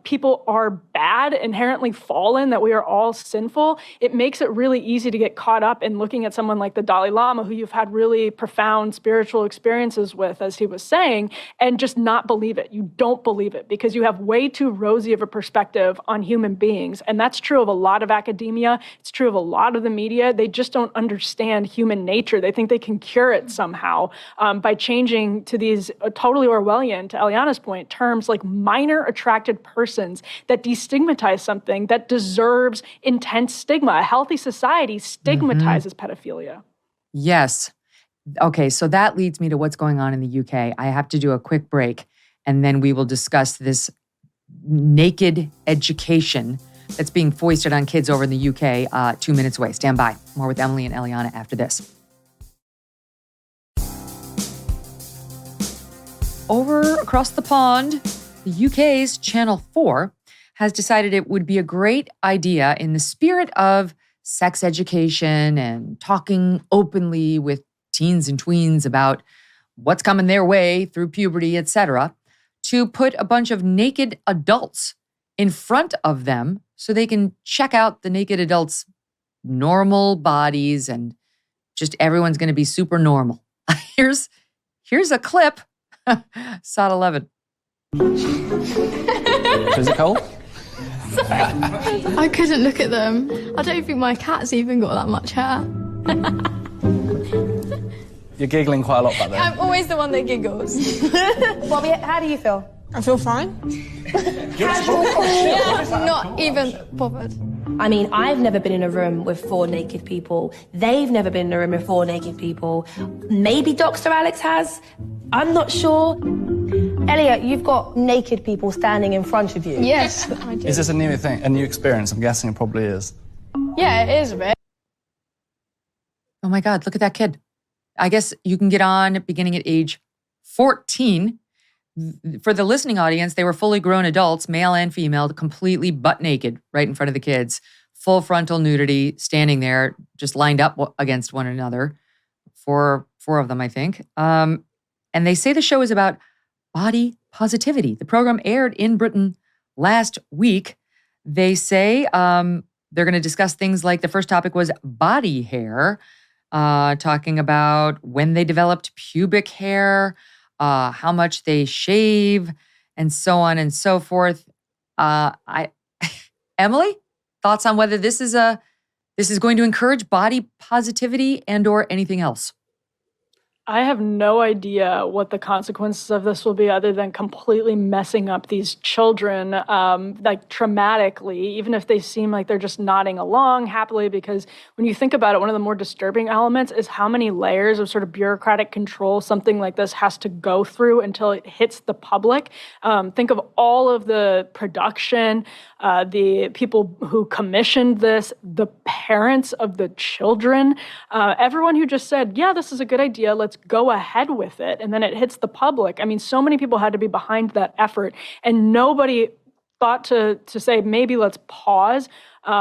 people are bad, inherently fallen, that we are all sinful, it makes it really easy to get caught up in looking at someone like the Dalai Lama, who you've had really profound spiritual experiences with, as he was saying, and just not believe it. You don't believe it because you have way too rosy of a perspective on human beings. And that's true of a lot of academia. It's true of a lot of the media. They just don't understand human nature. They think they can cure it somehow by changing to these totally Orwellian, to Eliana's point, terms like minor attracted persons that destigmatize something that deserves intense stigma. A healthy society stigmatizes pedophilia. Yes. Okay, so that leads me to what's going on in the UK. I have to do a quick break, and then we will discuss this naked education that's being foisted on kids over in the UK 2 minutes away. Stand by. More with Emily and Eliana after this. Over across the pond, the UK's Channel 4 has decided it would be a great idea, in the spirit of sex education and talking openly with teens and tweens about what's coming their way through puberty, etc., to put a bunch of naked adults in front of them so they can check out the naked adults' normal bodies, and just everyone's going to be super normal. Here's a clip. Sod 11. Is it cold? I couldn't look at them. I don't think my cat's even got that much hair. You're giggling quite a lot back there. I'm always the one that giggles. Bobby, how do you feel? I feel fine. Yeah, not even bothered. I mean, I've never been in a room with 4 naked people. They've never been in a room with 4 naked people. Maybe Dr. Alex has. I'm not sure. Elliot, you've got naked people standing in front of you. Yes, I do. Is this a new thing, a new experience? I'm guessing it probably is. Yeah, it is a bit. Oh my God, look at that kid. I guess you can get on beginning at age 14. For the listening audience, they were fully grown adults, male and female, completely butt naked right in front of the kids. Full frontal nudity, standing there, just lined up against one another. Four of them, I think. And they say the show is about body positivity. The program aired in Britain last week. They say they're going to discuss things like, the first topic was body hair, talking about when they developed pubic hair, how much they shave, and so on and so forth. Emily, thoughts on whether this is going to encourage body positivity and or anything else? I have no idea what the consequences of this will be other than completely messing up these children, like traumatically, even if they seem like they're just nodding along happily, because when you think about it, one of the more disturbing elements is how many layers of sort of bureaucratic control something like this has to go through until it hits the public. Think of all of the production, the people who commissioned this, the parents of the children, everyone who just said, yeah, this is a good idea, let's go ahead with it. And then it hits the public. I mean, so many people had to be behind that effort, and nobody thought to say, maybe let's pause.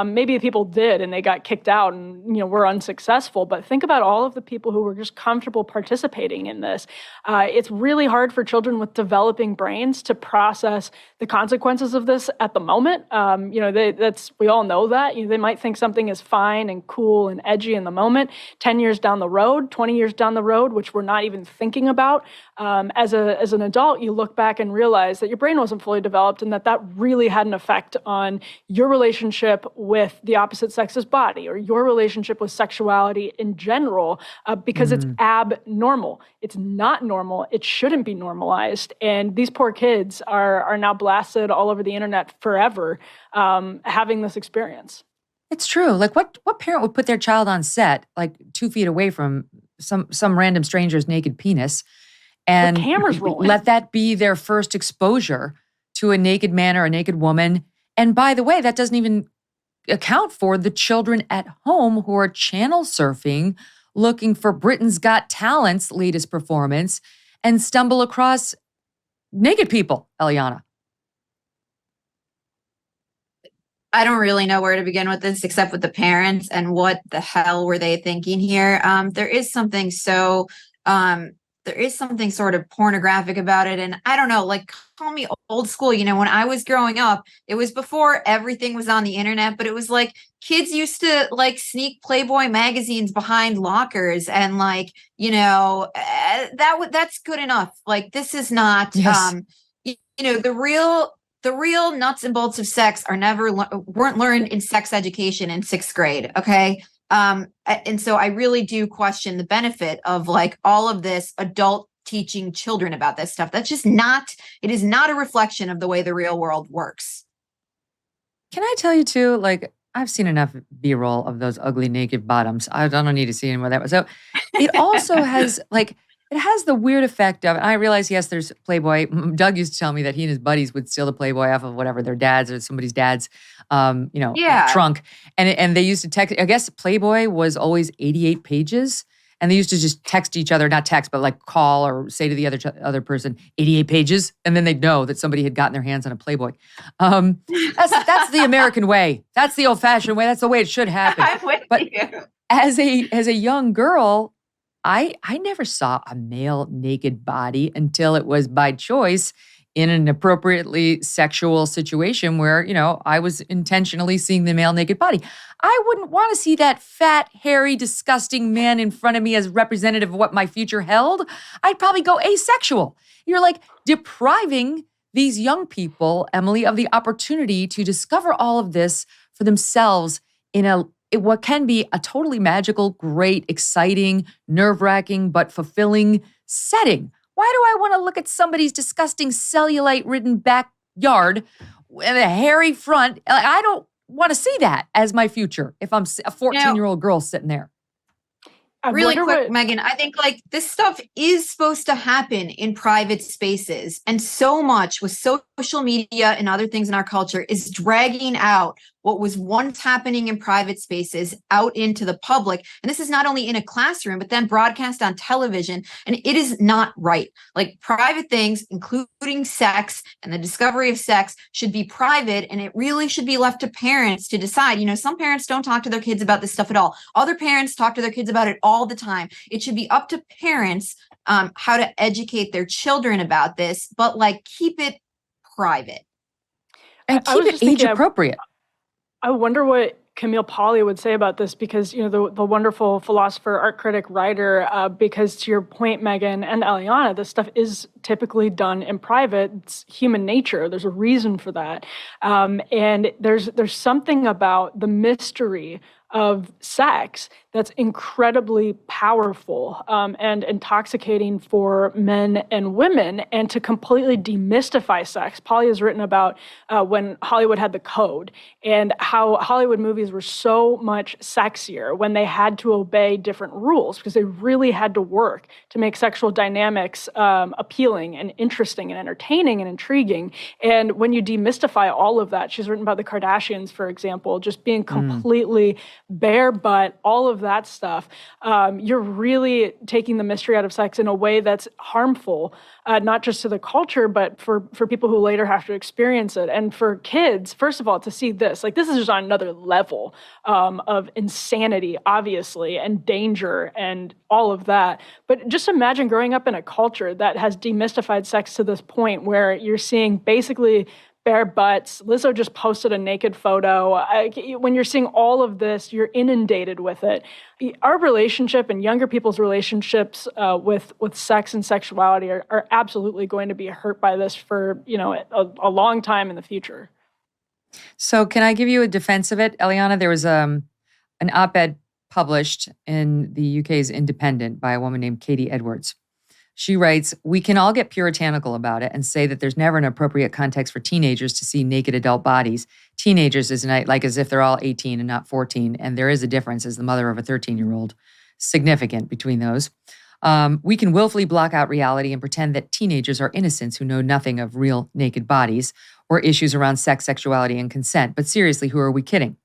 Maybe people did and they got kicked out and were unsuccessful. But think about all of the people who were just comfortable participating in this. It's really hard for children with developing brains to process the consequences of this at the moment. We all know that. They might think something is fine and cool and edgy in the moment. 10 years down the road, 20 years down the road, which we're not even thinking about. As an adult, you look back and realize that your brain wasn't fully developed and that really had an effect on your relationship with the opposite sex's body or your relationship with sexuality in general, because it's abnormal. It's not normal. It shouldn't be normalized. And these poor kids are now blasted all over the internet forever, having this experience. It's true. Like what parent would put their child on set, like 2 feet away from some random stranger's naked penis and with cameras rolling, let that be their first exposure to a naked man or a naked woman? And by the way, that doesn't even account for the children at home who are channel surfing, looking for Britain's Got Talent's latest performance and stumble across naked people, Eliana. I don't really know where to begin with this except with the parents and what the hell were they thinking here. There is something sort of pornographic about it. And I don't know, like, call me old school. When I was growing up, it was before everything was on the internet, but it was like kids used to like sneak Playboy magazines behind lockers and like, that's good enough. Like, this is not, yes. The real nuts and bolts of sex weren't learned in sex education in 6th grade. Okay. And so I really do question the benefit of like all of this adult teaching children about this stuff. It is not a reflection of the way the real world works. Can I tell you too, like, I've seen enough B-roll of those ugly naked bottoms. I don't need to see any more of that. So it also has it has the weird effect of, and I realize, yes, there's Playboy. Doug used to tell me that he and his buddies would steal the Playboy off of whatever their dads or somebody's dad's, trunk. And they used to text, I guess Playboy was always 88 pages. And they used to just text each other, not text, but like call or say to the other person, 88 pages. And then they'd know that somebody had gotten their hands on a Playboy. That's the American way. That's the old fashioned way. That's the way it should happen. I'm with you. As a young girl, I never saw a male naked body until it was by choice in an appropriately sexual situation where, I was intentionally seeing the male naked body. I wouldn't want to see that fat, hairy, disgusting man in front of me as representative of what my future held. I'd probably go asexual. You're like depriving these young people, Emily, of the opportunity to discover all of this for themselves in what can be a totally magical, great, exciting, nerve-wracking, but fulfilling setting. Why do I want to look at somebody's disgusting cellulite-ridden backyard and a hairy front? I don't want to see that as my future if I'm a 14-year-old girl sitting there. Really quick, Megyn, I think like this stuff is supposed to happen in private spaces. And so much with social media and other things in our culture is dragging out what was once happening in private spaces out into the public. And this is not only in a classroom, but then broadcast on television. And it is not right. Like private things, including sex and the discovery of sex, should be private. And it really should be left to parents to decide. Some parents don't talk to their kids about this stuff at all. Other parents talk to their kids about it all the time. It should be up to parents how to educate their children about this, but like keep it private. And keep it age appropriate. I wonder what Camille Pawley would say about this because, the wonderful philosopher, art critic, writer, because to your point, Megyn and Eliana, this stuff is typically done in private. It's human nature. There's a reason for that. And there's something about the mystery of sex that's incredibly powerful and intoxicating for men and women, and to completely demystify sex. Polly has written about when Hollywood had the code and how Hollywood movies were so much sexier when they had to obey different rules because they really had to work to make sexual dynamics appealing and interesting and entertaining and intriguing. And when you demystify all of that, she's written about the Kardashians, for example, just being completely bare butt, all of that stuff. You're really taking the mystery out of sex in a way that's harmful, not just to the culture, but for people who later have to experience it. And for kids, first of all, to see this, like this is just on another level of insanity, obviously, and danger and all of that. But just imagine growing up in a culture that has demystified sex to this point where you're seeing basically bare butts. Lizzo just posted a naked photo. When you're seeing all of this, you're inundated with it. Our relationship and younger people's relationships with sex and sexuality are absolutely going to be hurt by this for a long time in the future. So can I give you a defense of it, Eliana? There was an op-ed published in the UK's Independent by a woman named Katie Edwards. She writes, "We can all get puritanical about it and say that there's never an appropriate context for teenagers to see naked adult bodies. Teenagers is like as if they're all 18 and not 14, and there is a difference as the mother of a 13-year-old, significant between those. We can willfully block out reality and pretend that teenagers are innocents who know nothing of real naked bodies or issues around sex, sexuality, and consent. But seriously, who are we kidding?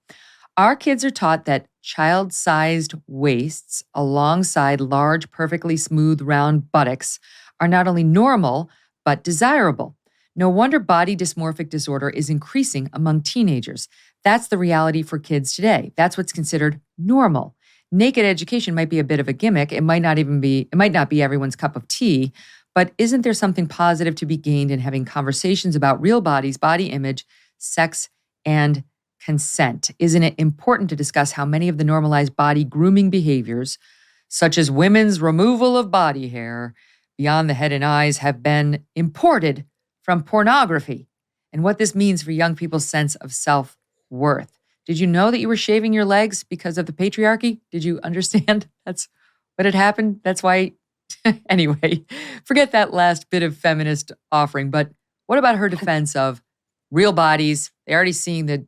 Our kids are taught that child-sized waists alongside large, perfectly smooth, round buttocks are not only normal, but desirable. No wonder body dysmorphic disorder is increasing among teenagers. That's the reality for kids today. That's what's considered normal. Naked education might be a bit of a gimmick. It might not be everyone's cup of tea, but isn't there something positive to be gained in having conversations about real bodies, body image, sex, and consent? Isn't it important to discuss how many of the normalized body grooming behaviors, such as women's removal of body hair beyond the head and eyes, have been imported from pornography, and what this means for young people's sense of self-worth? Did you know that you were shaving your legs because of the patriarchy? Did you understand that's what had happened? That's why, anyway, forget that last bit of feminist offering, but what about her defense of real bodies? They're already seeing the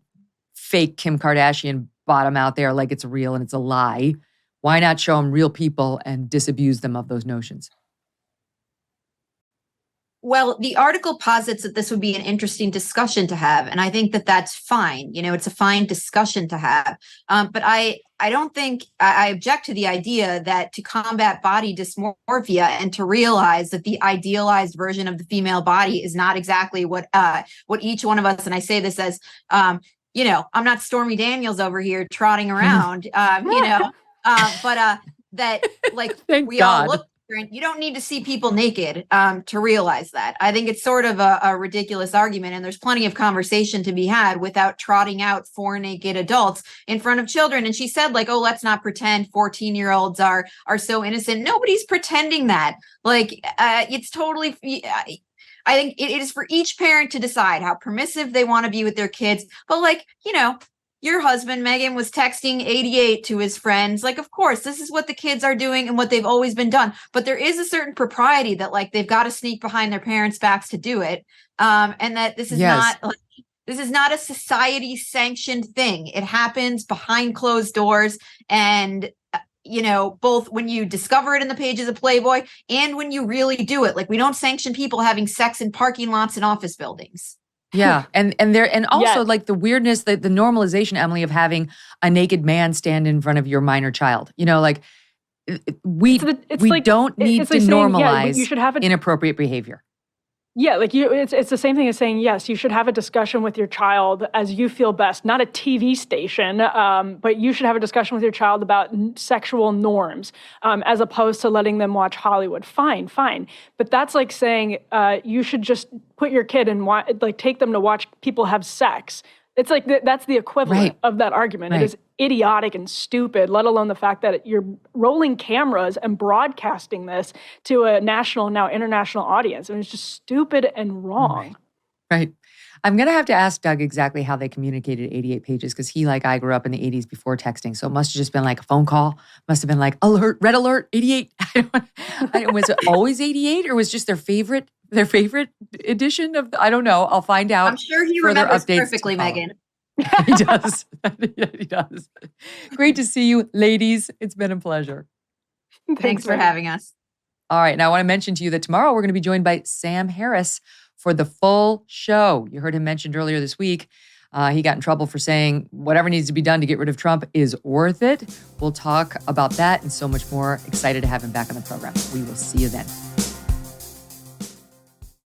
fake Kim Kardashian bottom out there like it's real and it's a lie. Why not show them real people and disabuse them of those notions? Well, the article posits that this would be an interesting discussion to have, and I think that that's fine. It's a fine discussion to have. But I don't think I object to the idea that to combat body dysmorphia and to realize that the idealized version of the female body is not exactly what each one of us, and I say this as I'm not Stormy Daniels over here trotting around, but that like we all look different. You don't need to see people naked to realize that. I think it's sort of a ridiculous argument, and there's plenty of conversation to be had without trotting out 4 naked adults in front of children. And she said, like, oh, let's not pretend 14-year-olds are so innocent. Nobody's pretending that. Like, it's totally. I think it is for each parent to decide how permissive they want to be with their kids. But your husband, Megyn, was texting 88 to his friends. Like, of course, this is what the kids are doing and what they've always been done. But there is a certain propriety that they've got to sneak behind their parents' backs to do it. And that this is not a society sanctioned thing. It happens behind closed doors. And both when you discover it in the pages of Playboy and when you really do it. Like, we don't sanction people having sex in parking lots and office buildings. Yeah. And also like the weirdness, the normalization, Emily, of having a naked man stand in front of your minor child. We don't need to normalize you should have inappropriate behavior. Yeah, it's the same thing as saying, yes, you should have a discussion with your child as you feel best, not a TV station, but you should have a discussion with your child about sexual norms, as opposed to letting them watch Hollywood. Fine. But that's like saying you should just put your kid and take them to watch people have sex. It's like that's the equivalent of that argument. Right. It is idiotic and stupid, let alone the fact that you're rolling cameras and broadcasting this to a national, now international audience. And it's just stupid and wrong. Right. I'm going to have to ask Doug exactly how they communicated 88 pages because he, like I, grew up in the 80s before texting. So it must have just been like a phone call. Must have been like, alert, red alert, 88. Was it always 88 or was just their favorite edition of, I don't know. I'll find out. I'm sure he further remembers updates perfectly, tomorrow. Megyn. He does. He does. Great to see you, ladies. It's been a pleasure. Thanks for having us. All right. Now, I want to mention to you that tomorrow we're going to be joined by Sam Harris for the full show. You heard him mentioned earlier this week. He got in trouble for saying whatever needs to be done to get rid of Trump is worth it. We'll talk about that and so much more. Excited to have him back on the program. We will see you then.